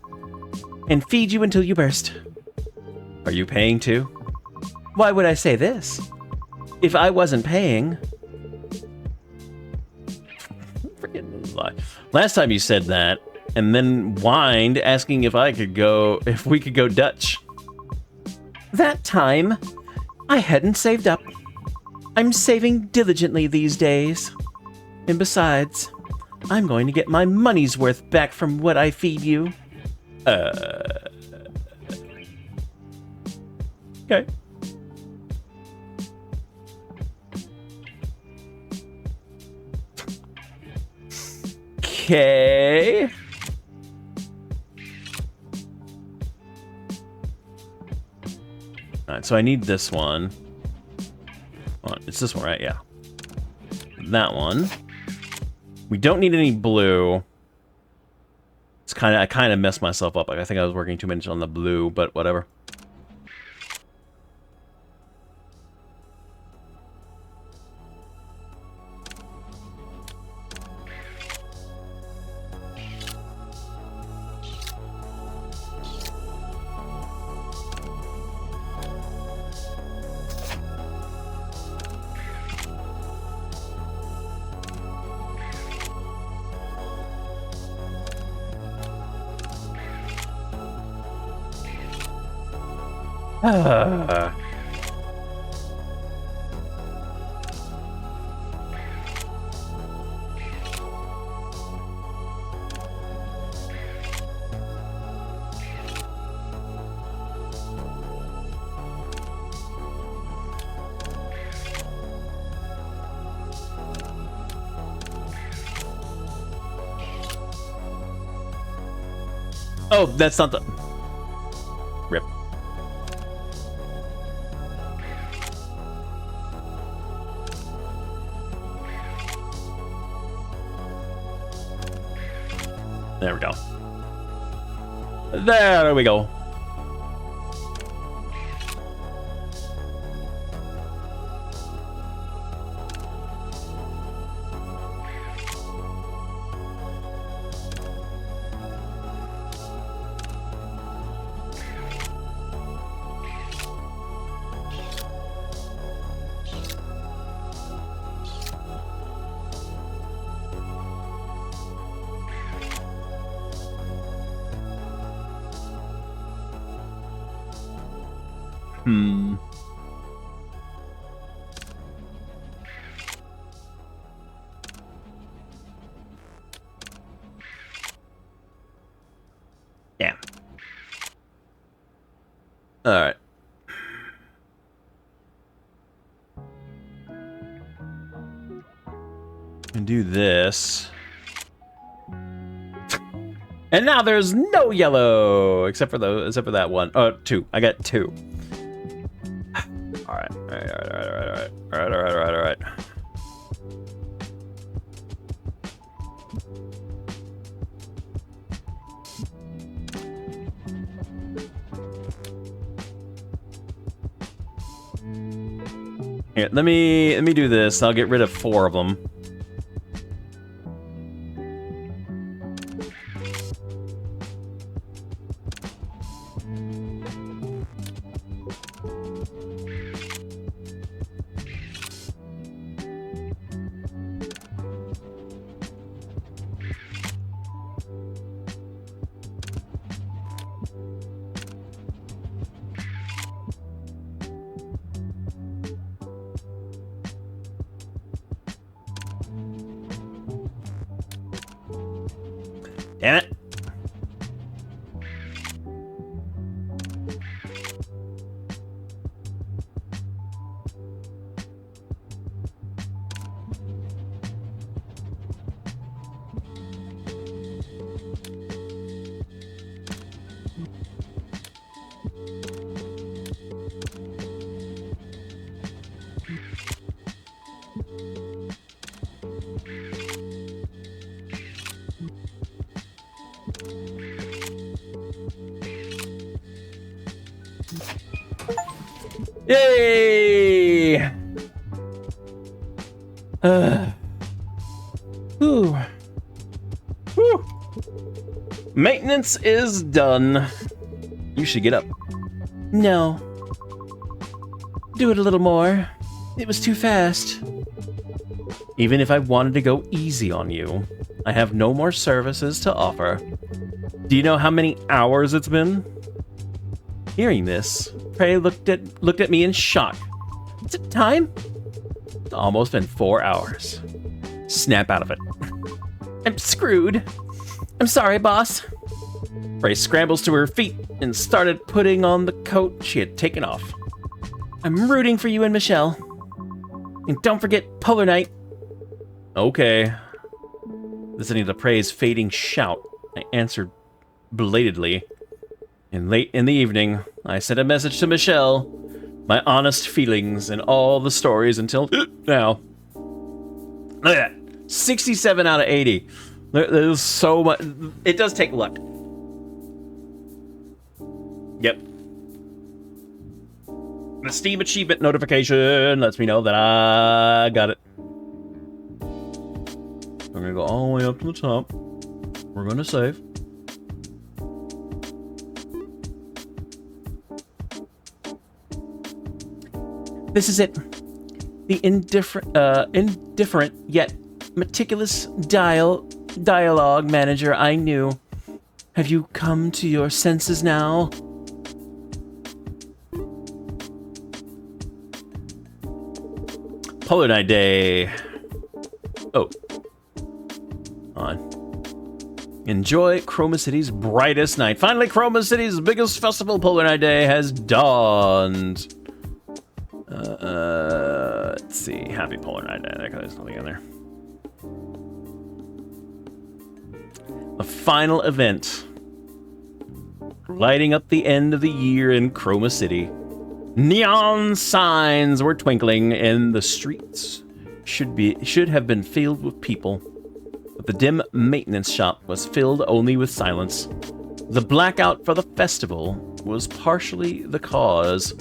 and feed you until you burst. Are you paying too? Why would I say this? If I wasn't paying... Freaking lie. Last time you said that, and then whined asking if we could go Dutch. That time, I hadn't saved up. I'm saving diligently these days. And besides, I'm going to get my money's worth back from what I feed you. Okay. Okay. Alright, so I need this one. It's this one, right? Yeah. That one. We don't need any blue. I kind of messed myself up. Like, I think I was working too much on the blue, but whatever. Oh, that's not the... Rip. There we go. There we go. Yeah. All right. And do this. And now there's no yellow except for that one. Oh, two. I got two. All right. All right. Here, let me do this. I'll get rid of 4 of them. Damn it. Yay! Ooh. Whew. Maintenance is done. You should get up. No. Do it a little more. It was too fast. Even if I wanted to go easy on you, I have no more services to offer. Do you know how many hours it's been? Hearing this, Prey looked at me in shock. Is it time? It's almost been 4 hours. Snap out of it. I'm screwed. I'm sorry, boss. Prey scrambles to her feet and started putting on the coat she had taken off. I'm rooting for you and Michelle. And don't forget Polarnight. Okay. Listening to Prey's fading shout, I answered belatedly. And late in the evening, I sent a message to Michelle, my honest feelings and all the stories until now. Look at that. 67 out of 80. There's so much. It does take luck. Yep. The Steam achievement notification lets me know that I got it. We're gonna go all the way up to the top. We're gonna save. This is it. The indifferent yet meticulous dialogue manager I knew. Have you come to your senses now? Polarnight Day. Oh. On. Enjoy Chroma City's brightest night. Finally, Chroma City's biggest festival, Polarnight Day, has dawned. Let's see. Happy Polarnight Day. There's nothing in there. A final event. Lighting up the end of the year in Chroma City. Neon signs were twinkling, and the streets should have been filled with people. But the dim maintenance shop was filled only with silence. The blackout for the festival was partially the cause,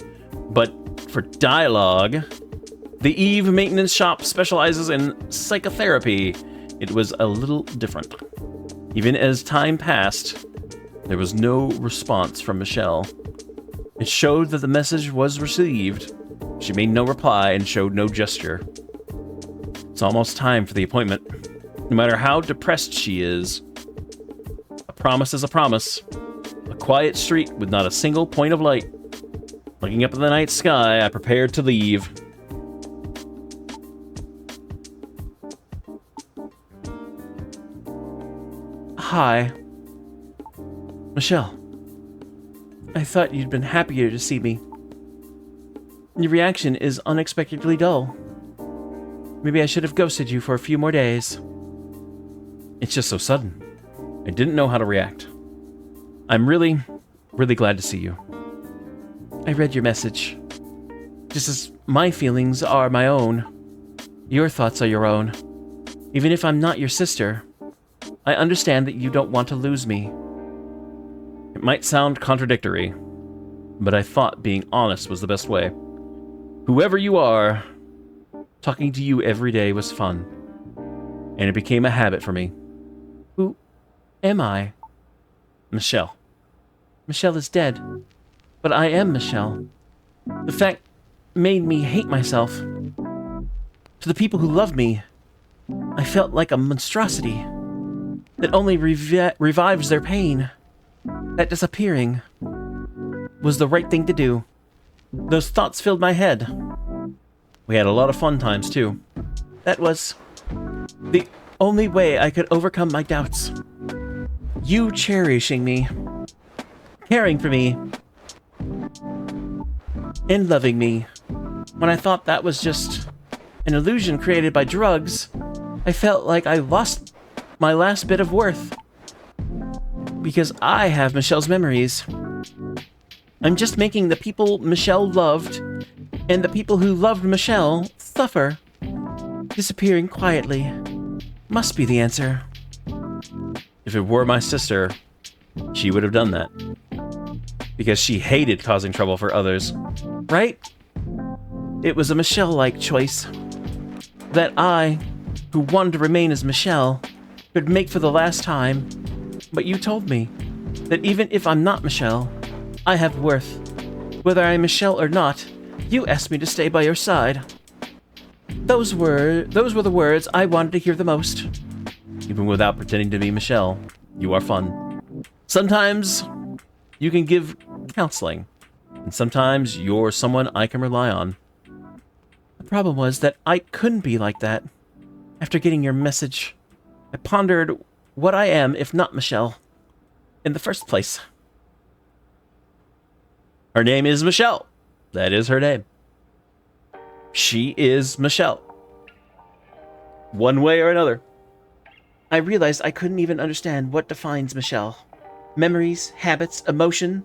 but for dialogue, the Eve maintenance shop specializes in psychotherapy. It was a little different. Even as time passed, there was no response from Michelle. It showed that the message was received. She made no reply and showed no gesture. It's almost time for the appointment. No matter how depressed she is, a promise is a promise. A quiet street with not a single point of light. Looking up at the night sky, I prepared to leave. Hi. Michelle. I thought you'd been happier to see me. Your reaction is unexpectedly dull. Maybe I should have ghosted you for a few more days. It's just so sudden. I didn't know how to react. I'm really glad to see you. I read your message. Just as my feelings are my own, your thoughts are your own. Even if I'm not your sister, I understand that you don't want to lose me. It might sound contradictory, but I thought being honest was the best way. Whoever you are, talking to you every day was fun, and it became a habit for me. Who am I? Michelle. Michelle is dead, but I am Michelle. The fact made me hate myself. To the people who loved me, I felt like a monstrosity that only revives their pain. That disappearing was the right thing to do. Those thoughts filled my head. We had a lot of fun times, too. That was the only way I could overcome my doubts. You cherishing me, caring for me, and loving me. When I thought that was just an illusion created by drugs, I felt like I lost my last bit of worth. Because I have Michelle's memories. I'm just making the people Michelle loved and the people who loved Michelle suffer. Disappearing quietly must be the answer. If it were my sister, she would have done that. Because she hated causing trouble for others. Right? it was a Michelle-like choice. That I, who wanted to remain as Michelle, could make for the last time. But you told me that even if I'm not Michelle, I have worth. Whether I'm Michelle or not, you asked me to stay by your side. Those were the words I wanted to hear the most. Even without pretending to be Michelle, you are fun. Sometimes you can give counseling, and sometimes you're someone I can rely on. The problem was that I couldn't be like that. After getting your message, I pondered what I am if not Michelle in the first place. Her name is Michelle. That is her name. She is Michelle. One way or another. I realized I couldn't even understand what defines Michelle. Memories, habits, emotion.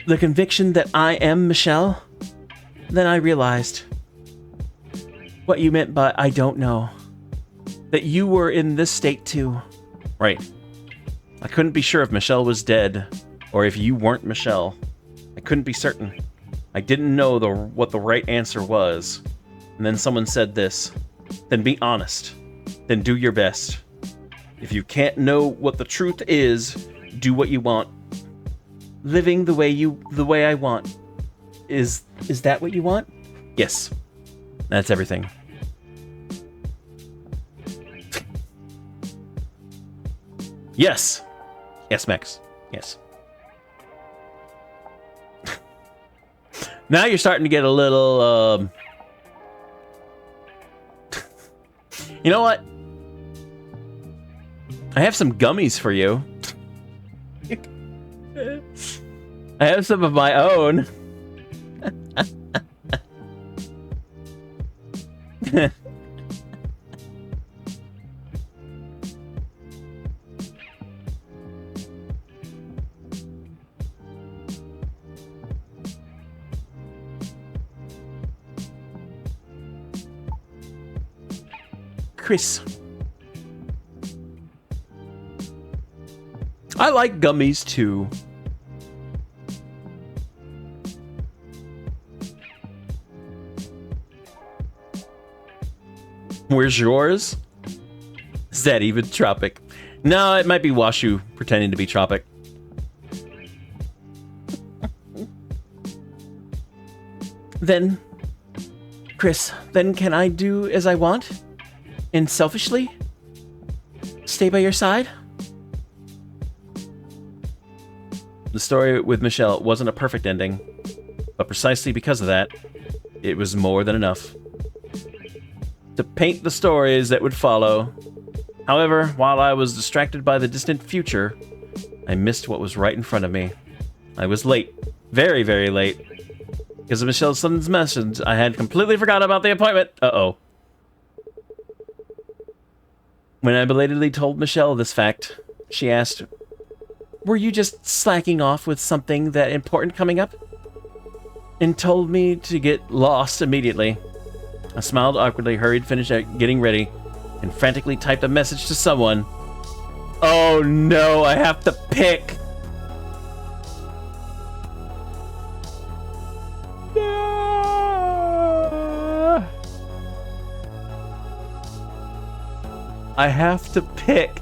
The conviction that I am Michelle. Then I realized what you meant by I don't know. That you were in this state too. Right. I couldn't be sure if Michelle was dead, or if you weren't Michelle. I couldn't be certain. I didn't know what the right answer was. And then someone said this. Then be honest. Then do your best. If you can't know what the truth is, do what you want. Living the way I want. Is that what you want? Yes. That's everything. Yes. Yes, Max. Yes. Now you're starting to get a little, You know what? I have some gummies for you. I have some of my own. Chris. I like gummies too. Where's yours? Is that even Tropic? No, it might be Washu pretending to be Tropic. Then, Chris, then can I do as I want? And selfishly? Stay by your side? The story with Michelle wasn't a perfect ending, but precisely because of that, it was more than enough to paint the stories that would follow. However, while I was distracted by the distant future, I missed what was right in front of me. I was late. Very, very late. Because of Michelle's son's message, I had completely forgot about the appointment. Uh-oh. When I belatedly told Michelle this fact, she asked, "Were you just slacking off with something that important coming up?" And told me to get lost immediately. I smiled awkwardly, hurried, finished getting ready, and frantically typed a message to someone. Oh no, I have to pick. I have to pick.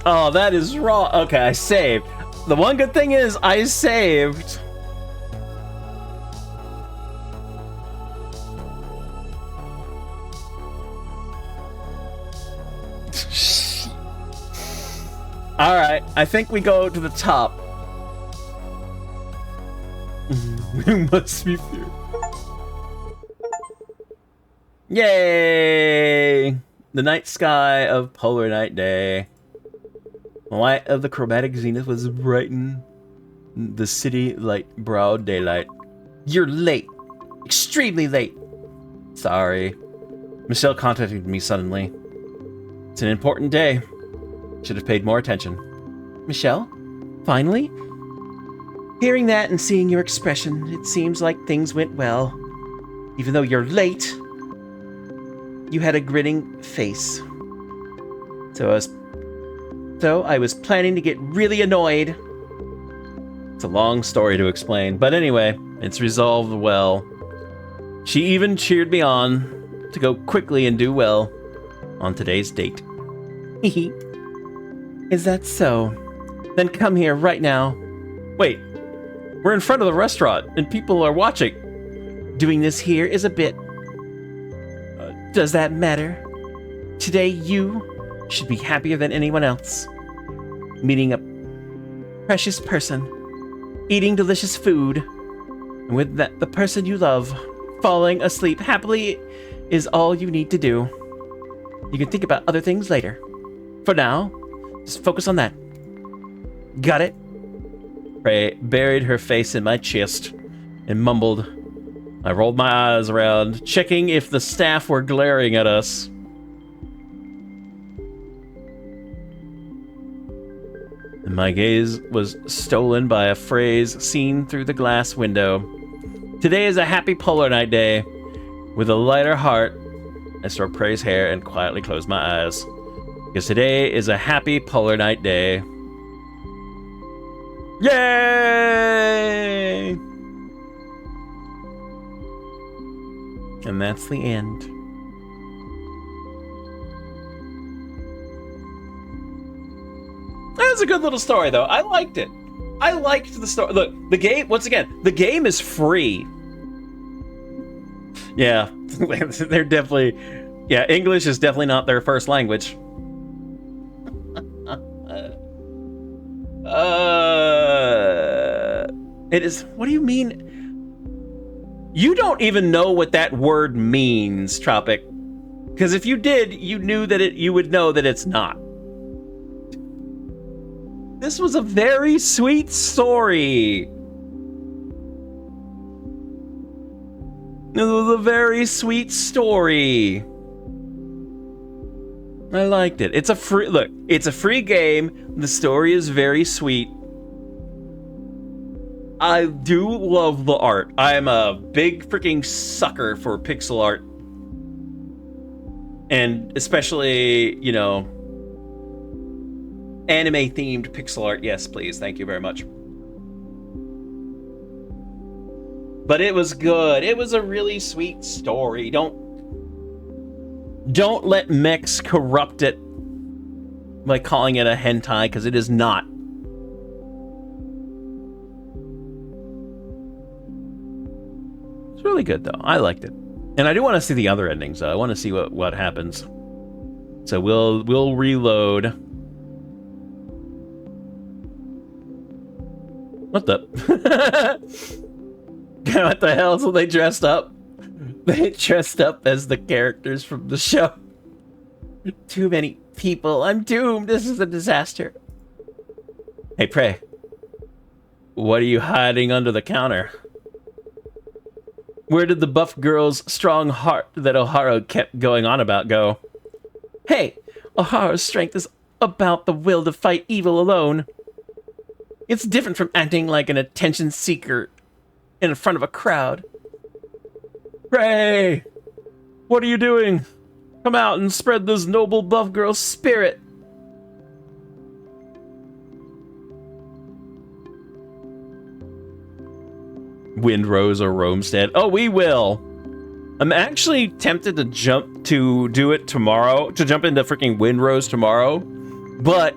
Oh, that is wrong. Okay, I saved. The one good thing is I saved. All right, I think we go to the top. We must be feared. Yay! The night sky of Polarnight Day. The light of the chromatic zenith was brighten the city like broad daylight. You're late. Extremely late. Sorry. Michelle contacted me suddenly. It's an important day. Should have paid more attention. Michelle? Finally? Hearing that and seeing your expression, it seems like things went well. Even though you're late, you had a grinning face. So though, I was planning to get really annoyed. It's a long story to explain, but anyway, it's resolved well. She even cheered me on to go quickly and do well on today's date. Is that so? Then come here right now. Wait, we're in front of the restaurant and people are watching. Doing this here is a bit... does that matter? Today you should be happier than anyone else. Meeting a precious person, eating delicious food, and with that, the person you love, falling asleep happily is all you need to do. You can think about other things later. For now, just focus on that. Got it? Prey buried her face in my chest and mumbled. I rolled my eyes around, checking if the staff were glaring at us. And my gaze was stolen by a phrase seen through the glass window. Today is a happy Polarnight day. With a lighter heart, I stroked Prey's hair and quietly closed my eyes. Because today is a happy Polarnight day. Yay! And that's the end. That was a good little story, though. I liked it. I liked the story. Look, the game, once again, the game is free. Yeah, they're definitely... Yeah, English is definitely not their first language. It is... What do you mean? You don't even know what that word means, Tropic. Because if you did, you knew that you would know that it's not. This was a very sweet story. It was a very sweet story. I liked it. It's a free... Look, it's a free game. The story is very sweet. I do love the art. I'm a big freaking sucker for pixel art. And especially, you know, anime-themed pixel art. Yes, please. Thank you very much. But it was good. It was a really sweet story. Don't let mechs corrupt it by calling it a hentai, because it is not. It's really good, though. I liked it. And I do want to see the other endings, though. I want to see what happens. So we'll reload. What the? What the hell? So they dressed up? They dressed up as the characters from the show. Too many people. I'm doomed. This is a disaster. Hey, Prey. What are you hiding under the counter? Where did the buff girl's strong heart that O'Hara kept going on about go? Hey, O'Hara's strength is about the will to fight evil alone. It's different from acting like an attention seeker in front of a crowd. Prey! What are you doing? Come out and spread this noble buff girl's spirit. Windrose or Roamstead. Oh, we will. I'm actually tempted to do it tomorrow, to jump into freaking Windrose tomorrow, but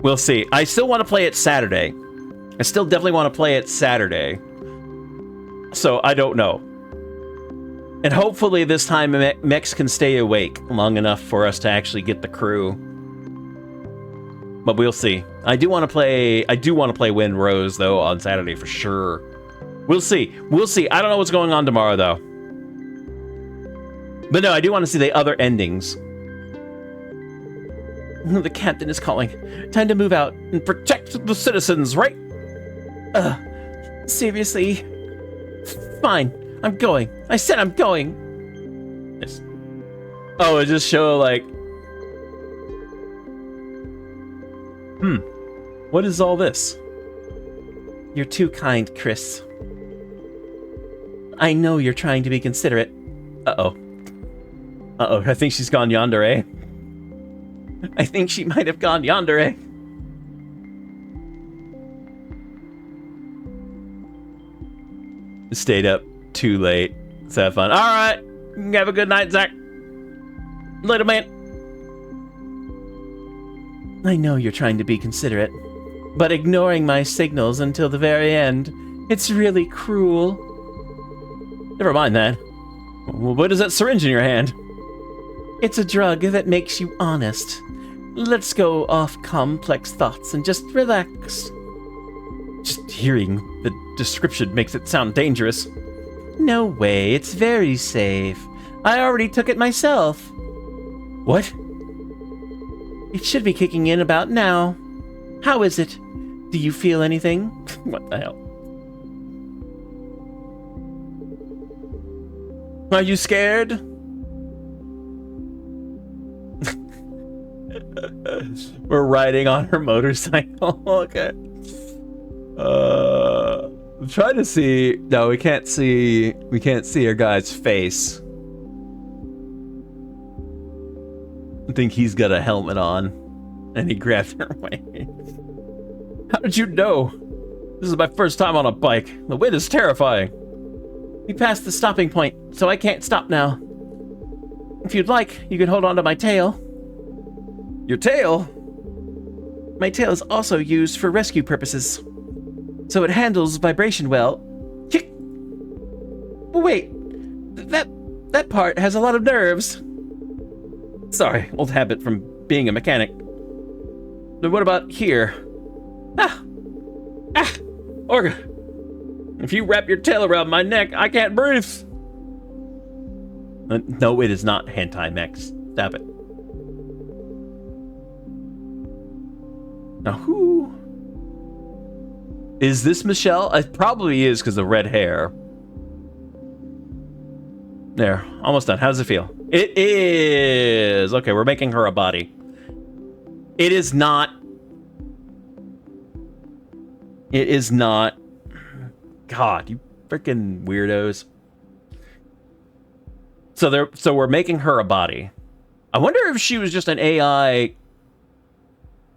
we'll see. I still want to play it Saturday. I still definitely want to play it Saturday. So I don't know. And hopefully this time mechs can stay awake long enough for us to actually get the crew. But we'll see. I do want to play Windrose though on Saturday for sure. We'll see. We'll see. I don't know what's going on tomorrow though. But no, I do want to see the other endings. The captain is calling. Time to move out and protect the citizens, right? Seriously? Fine. I'm going. I said I'm going. Yes. Oh, it just show like... What is all this? You're too kind, Chris. I know you're trying to be considerate. Uh-oh. Uh-oh, I think she's gone yonder, eh? I think she might have gone yonder, eh? Stayed up too late. Let's have fun. All right. Have a good night, Zach. Later, man. I know you're trying to be considerate, but ignoring my signals until the very end, it's really cruel. Never mind that. What is that syringe in your hand? It's a drug that makes you honest. Let's go off complex thoughts and just relax. Just hearing the description makes it sound dangerous. No way, it's very safe. I already took it myself. What? It should be kicking in about now. How is it? Do you feel anything? What the hell? Are you scared? We're riding on her motorcycle. Okay. I'm trying to see. No, we can't see. We can't see our guy's face. I think he's got a helmet on, and he grabbed her away. How did you know? This is my first time on a bike. The wind is terrifying. We passed the stopping point, so I can't stop now. If you'd like, you can hold on to my tail. Your tail? My tail is also used for rescue purposes, so it handles vibration well. But wait, that part has a lot of nerves. Sorry, old habit from being a mechanic. Then what about here? Orga. If you wrap your tail around my neck, I can't breathe. No, it is not hentai mechs. Stop it. Now, who is this? Michelle? It probably is because of red hair. There, almost done. How does it feel? It is. Okay, we're making her a body. It is not. It is not. God, you freaking weirdos. So we're making her a body. I wonder if she was just an AI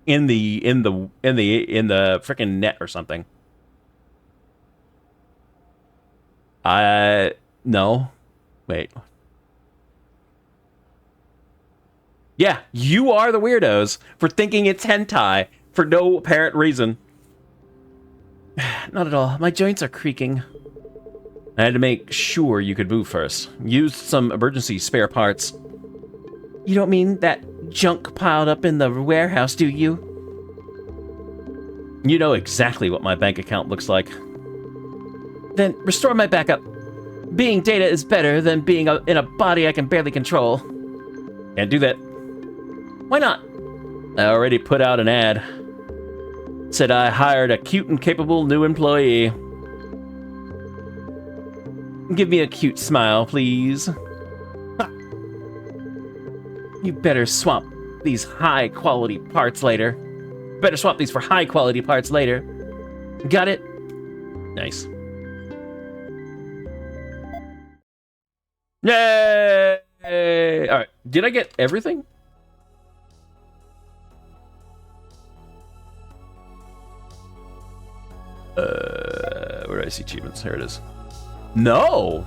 in the freaking net or something. No. Wait. Yeah, you are the weirdos for thinking it's hentai for no apparent reason. Not at all. My joints are creaking. I had to make sure you could move first. Used some emergency spare parts. You don't mean that junk piled up in the warehouse, do you? You know exactly what my bank account looks like. Then restore my backup. Being data is better than being in a body I can barely control. Can't do that. Why not? I already put out an ad. Said I hired a cute and capable new employee. Give me a cute smile, please. You better swap these high-quality parts later. Better swap these for high-quality parts later. Got it? Nice. Yay! All right. Did I get everything? Where do I see achievements? Here it is. No!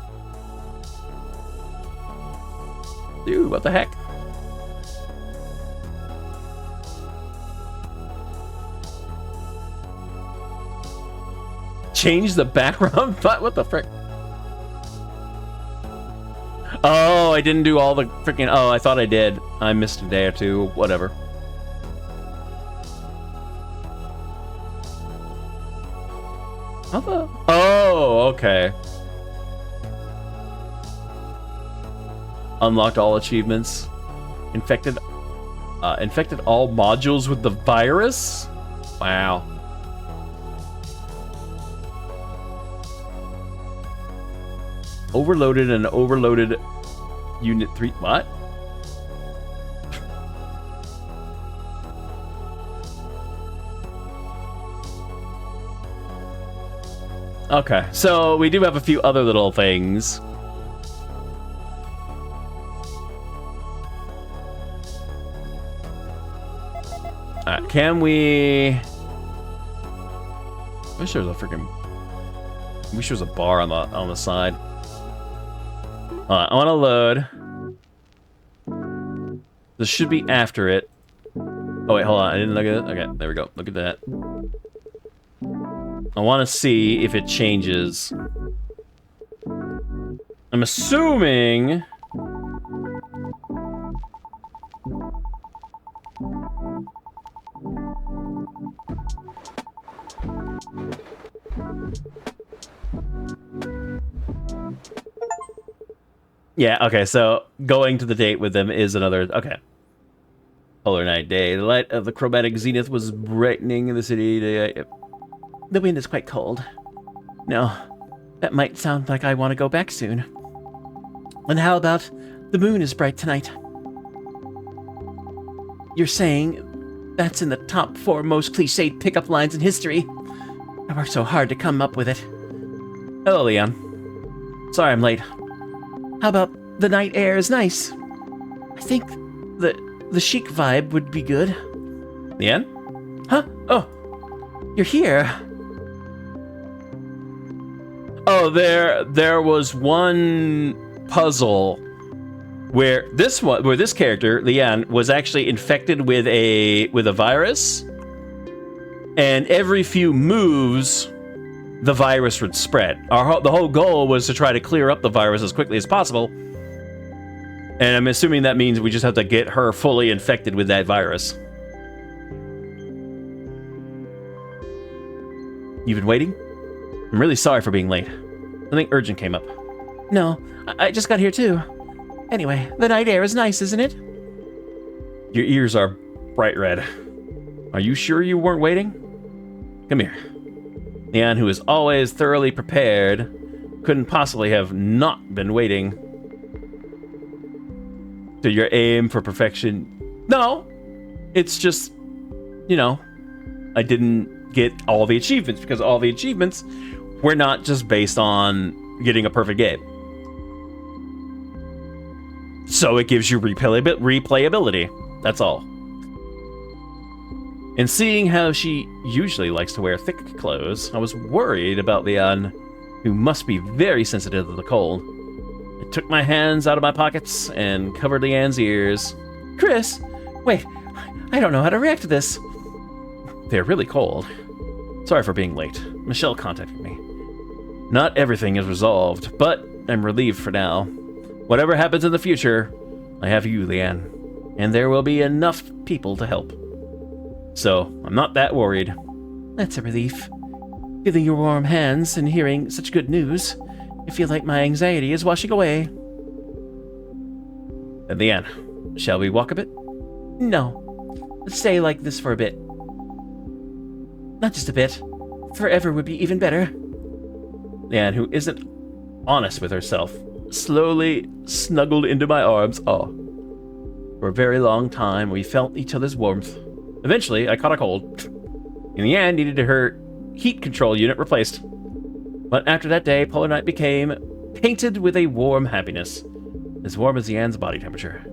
Dude, what the heck? Change the background? But what the frick? Oh, I didn't do all the freaking. Oh, I thought I did. I missed a day or two. Whatever. Oh, okay. Unlocked all achievements. Infected all modules with the virus? Wow. Overloaded and overloaded unit 3. What? Okay, so we do have a few other little things. Can we... I wish there was a freaking... I wish there was a bar on the side. I want to load. This should be after it. Oh wait, hold on. I didn't look at it. Okay, there we go. Look at that. I want to see if it changes. I'm assuming... Yeah, okay, so going to the date with them is another... Okay. Polarnight day. The light of the chromatic zenith was brightening in the city. The wind is quite cold. No, that might sound like I want to go back soon. And how about the moon is bright tonight? You're saying that's in the top 4 most cliched pickup lines in history? I worked so hard to come up with it. Hello, Leon. Sorry I'm late. How about the night air is nice? I think the chic vibe would be good. Leon? Huh? Oh, you're here. Oh, there was one puzzle where this character, Leon, was actually infected with a virus, and every few moves, the virus would spread. The whole goal was to try to clear up the virus as quickly as possible, and I'm assuming that means we just have to get her fully infected with that virus. You've been waiting? I'm really sorry for being late. Something urgent came up. No, I just got here too. Anyway, the night air is nice, isn't it? Your ears are bright red. Are you sure you weren't waiting? Come here. Leon, who is always thoroughly prepared, couldn't possibly have not been waiting. So your aim for perfection... No! It's just, you know, I didn't get all the achievements, because all the achievements were not just based on getting a perfect game. So it gives you replayability. That's all. And seeing how she usually likes to wear thick clothes, I was worried about Leon, who must be very sensitive to the cold. I took my hands out of my pockets and covered Leanne's ears. Chris, wait, I don't know how to react to this. They're really cold. Sorry for being late. Michelle contacted me. Not everything is resolved, but I'm relieved for now. Whatever happens in the future, I have you, Leanne, and there will be enough people to help. So, I'm not that worried. That's a relief. Feeling your warm hands and hearing such good news, I feel like my anxiety is washing away. And Leanne, shall we walk a bit? No. Let's stay like this for a bit. Not just a bit. Forever would be even better. Leanne, who isn't honest with herself, slowly snuggled into my arms. Oh. For a very long time, we felt each other's warmth. Eventually, I caught a cold. In the end, needed her heat control unit replaced. But after that day, Polarnight became painted with a warm happiness, as warm as Leanne's body temperature.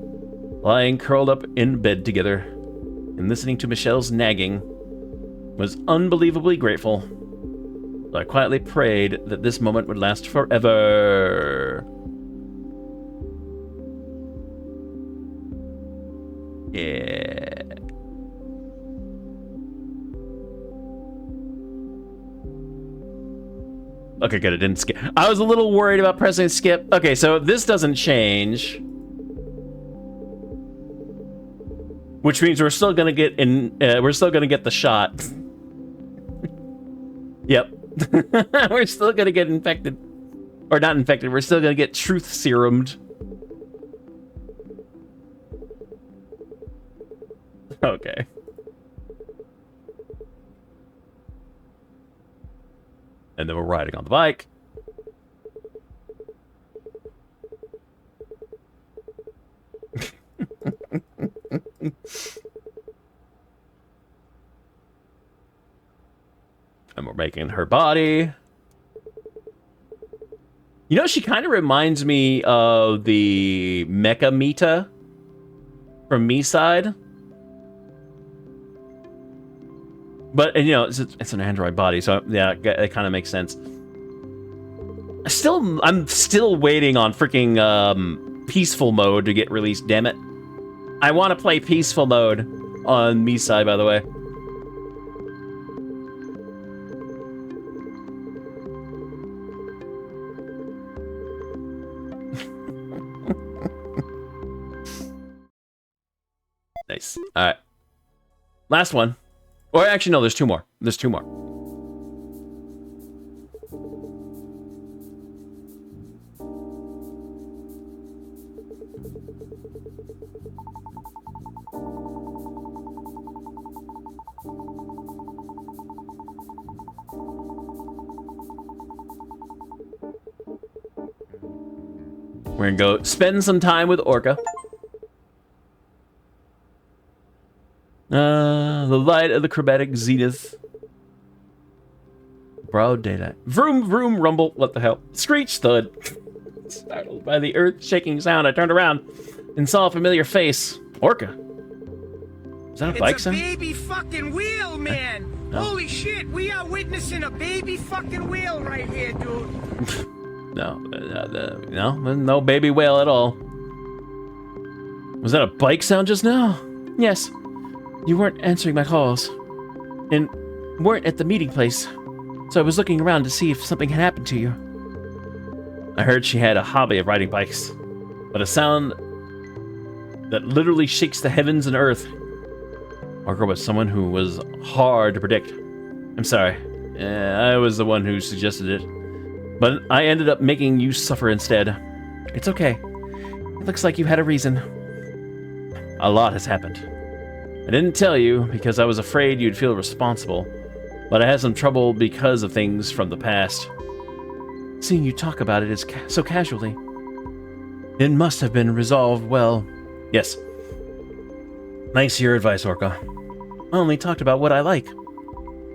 Lying curled up in bed together, and listening to Michelle's nagging, was unbelievably grateful. So I quietly prayed that this moment would last forever. Yeah. Okay, good, it didn't skip. I was a little worried about pressing skip. Okay, so this doesn't change, which means we're still gonna get the shot. Yep. We're still gonna get infected. Or not infected, we're still gonna get truth serumed. Okay. And then we're riding on the bike. And we're making her body. You know, she kind of reminds me of the Mecha Mita from Me Side. But, and, you know, it's an android body, so yeah, it kind of makes sense. I'm still waiting on freaking peaceful mode to get released, damn it. I want to play peaceful mode on Misai, by the way. Nice. All right. Last one. Or actually, no, there's two more. There's two more. We're gonna go spend some time with Orca. The light of the chromatic zenith. Broad daylight. Vroom, vroom, rumble. What the hell? Screech, thud. Startled by the earth-shaking sound, I turned around and saw a familiar face. Orca. Is that a bike sound? It's a baby fucking wheel, man. No. Holy shit, we are witnessing a baby fucking wheel right here, dude. No baby whale at all. Was that a bike sound just now? Yes. You weren't answering my calls, and weren't at the meeting place, so I was looking around to see if something had happened to you. I heard she had a hobby of riding bikes, but a sound that literally shakes the heavens and earth. Orca was someone who was hard to predict. I'm sorry. I was the one who suggested it, but I ended up making you suffer instead. It's okay. It looks like you had a reason. A lot has happened. I didn't tell you because I was afraid you'd feel responsible, but I had some trouble because of things from the past. Seeing you talk about it is so casually. It must have been resolved well. Yes. Thanks for your advice, Orca. I only talked about what I like.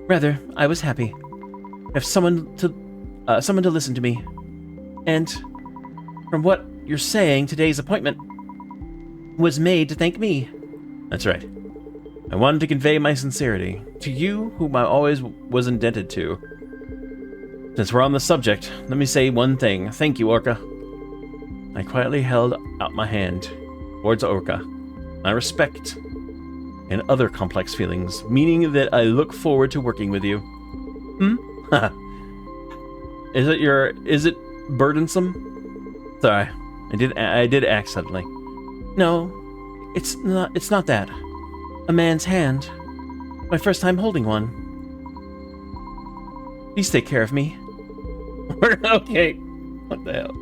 Rather, I was happy. I have someone to listen to me. And from what you're saying, today's appointment was made to thank me. That's right. I wanted to convey my sincerity to you, whom I always was indebted to. Since we're on the subject, let me say one thing. Thank you, Orca. I quietly held out my hand towards Orca. My respect and other complex feelings, meaning that I look forward to working with you. Is it burdensome? Sorry, I did act suddenly. No, it's not that. A man's hand. My first time holding one. Please take care of me. Okay. What the hell?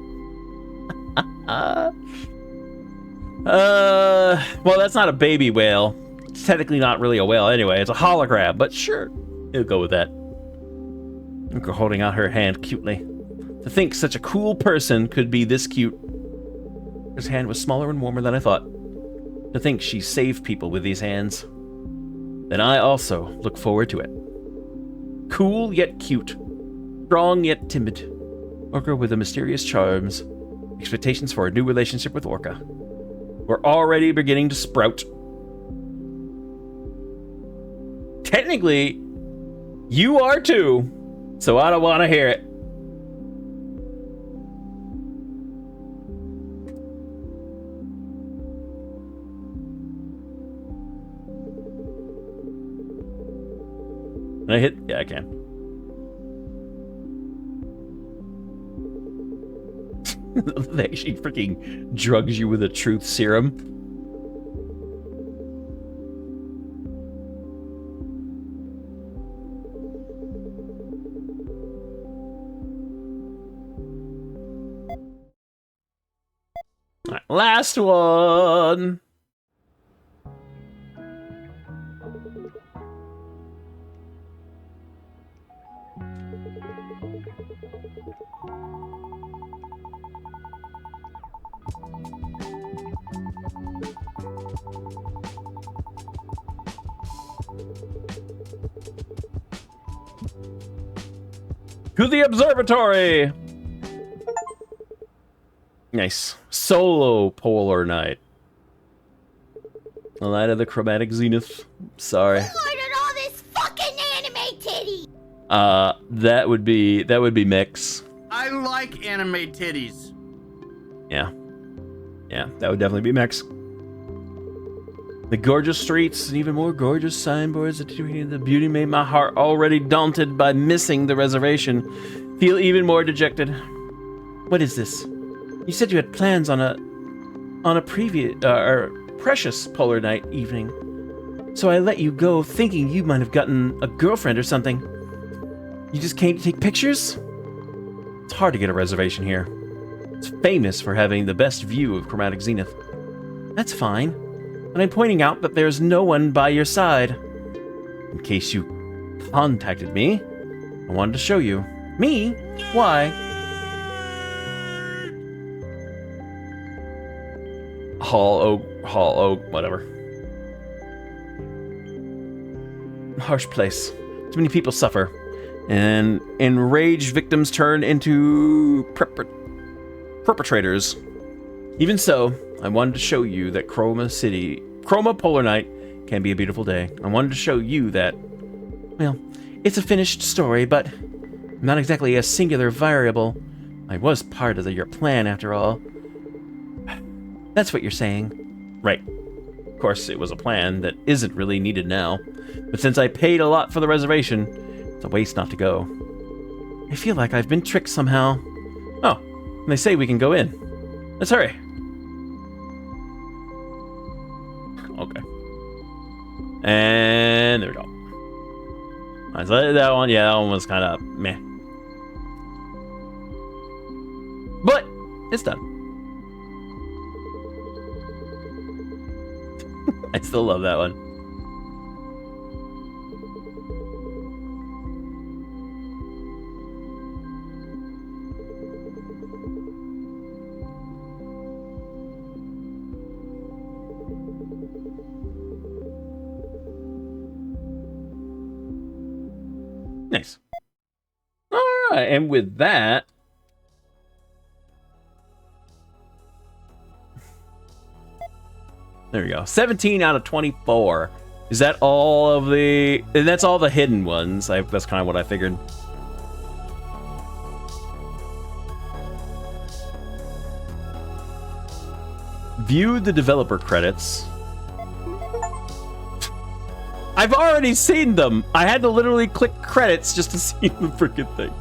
Well, that's not a baby whale. It's technically not really a whale anyway. It's a hologram, but sure. We'll go with that. Orca holding out her hand cutely. To think such a cool person could be this cute. His hand was smaller and warmer than I thought. To think she saved people with these hands. Then I also look forward to it. Cool yet cute. Strong yet timid. Orca with the mysterious charms. Expectations for a new relationship with Orca. We're already beginning to sprout. Technically, you are too. So I don't want to hear it. Can I hit? Yeah, I can. They actually freaking drugs you with a truth serum. All right, last one. To the observatory! Nice. Solo Polarnight. The light of the chromatic zenith. Sorry. Who ordered all this fucking That would be mix. I like anime titties. Yeah. Yeah, that would definitely be mix. The gorgeous streets, and even more gorgeous signboards attributing the beauty made my heart, already daunted by missing the reservation, feel even more dejected. What is this? You said you had plans on a previous, precious Polarnight evening. So I let you go thinking you might have gotten a girlfriend or something. You just came to take pictures? It's hard to get a reservation here. It's famous for having the best view of chromatic zenith. That's fine. And I'm pointing out that there's no one by your side. In case you contacted me, I wanted to show you. Me? Why? Hall Oak, whatever. Harsh place. Too many people suffer. And enraged victims turn into perpetrators. Even so, I wanted to show you that Chroma Polarnight can be a beautiful day. I wanted to show you that, well, it's a finished story, but not exactly a singular variable. I was part of your plan, after all. That's what you're saying. Right. Of course, it was a plan that isn't really needed now. But since I paid a lot for the reservation, it's a waste not to go. I feel like I've been tricked somehow. Oh, and they say we can go in. Let's hurry. Okay. And there we go. Alright, so that one, yeah, that one was kind of meh. But it's done. I still love that one. Nice. All right, and with that, there we go. 17 out of 24. Is that all of the... And that's all the hidden ones. That's kind of what I figured. View the developer credits. I've already seen them. I had to literally click credits just to see the freaking thing.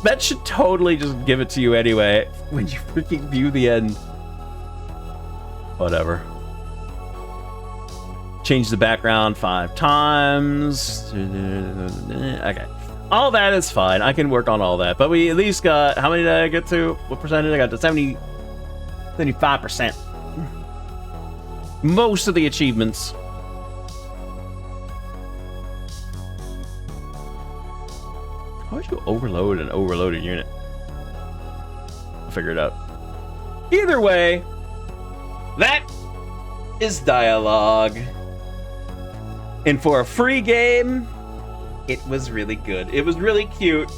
That should totally just give it to you anyway when you freaking view the end. Whatever. Change the background 5 times. Okay. All that is fine. I can work on all that. But we at least got... How many did I get to? What percentage? I got to 75%. Most of the achievements. How would you overload an overloaded unit? I'll figure it out. Either way, that is D1AL-ogue. And for a free game, it was really good. It was really cute.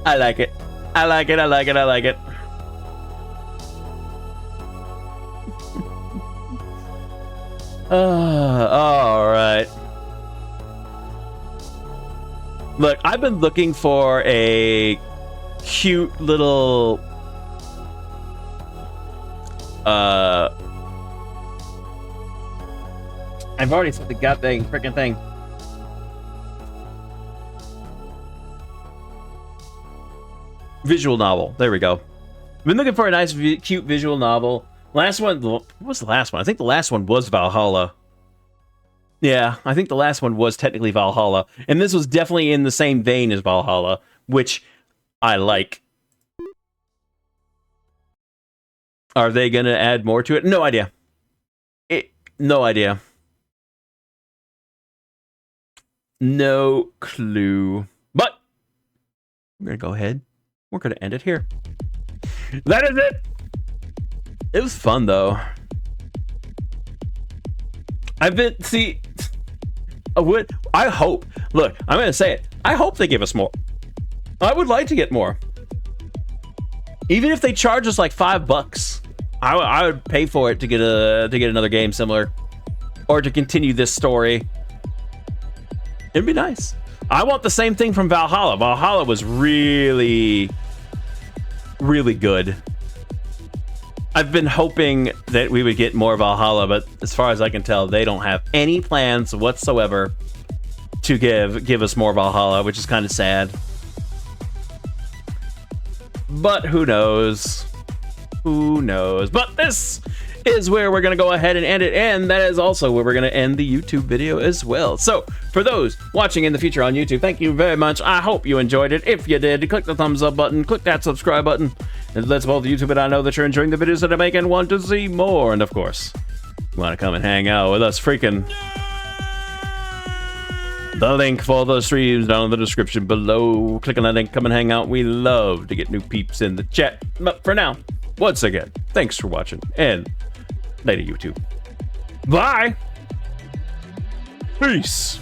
I like it. I like it, I like it, I like it. Alright. Look, I've been looking for a cute little... I've already said the goddamn freaking thing. Visual novel. There we go. I've been looking for a nice, cute visual novel. Last one... What was the last one? I think the last one was Valhalla. Yeah, I think the last one was technically Valhalla. And this was definitely in the same vein as Valhalla, which I like. Are they going to add more to it? No idea. No idea. No clue. But we're going to go ahead. We're going to end it here. That is it. It was fun, though. I hope, look, I'm going to say it. I hope they give us more. I would like to get more. Even if they charge us like $5, I would pay for it to get another game similar, or to continue this story. It'd be nice. I want the same thing from Valhalla. Valhalla was really, really good. I've been hoping that we would get more Valhalla, but as far as I can tell, they don't have any plans whatsoever to give us more Valhalla, which is kind of sad. But who knows? Who knows? But this is where we're going to go ahead and end it, and that is also where we're going to end the YouTube video as well. So, for those watching in the future on YouTube, thank you very much. I hope you enjoyed it. If you did, click the thumbs up button, click that subscribe button. It lets both YouTube and I know that you're enjoying the videos that I make and want to see more. And of course, you want to come and hang out with us freaking... The link for the streams down in the description below. Click on that link, come and hang out. We love to get new peeps in the chat. But for now, once again, thanks for watching, and later, YouTube. Bye! Peace!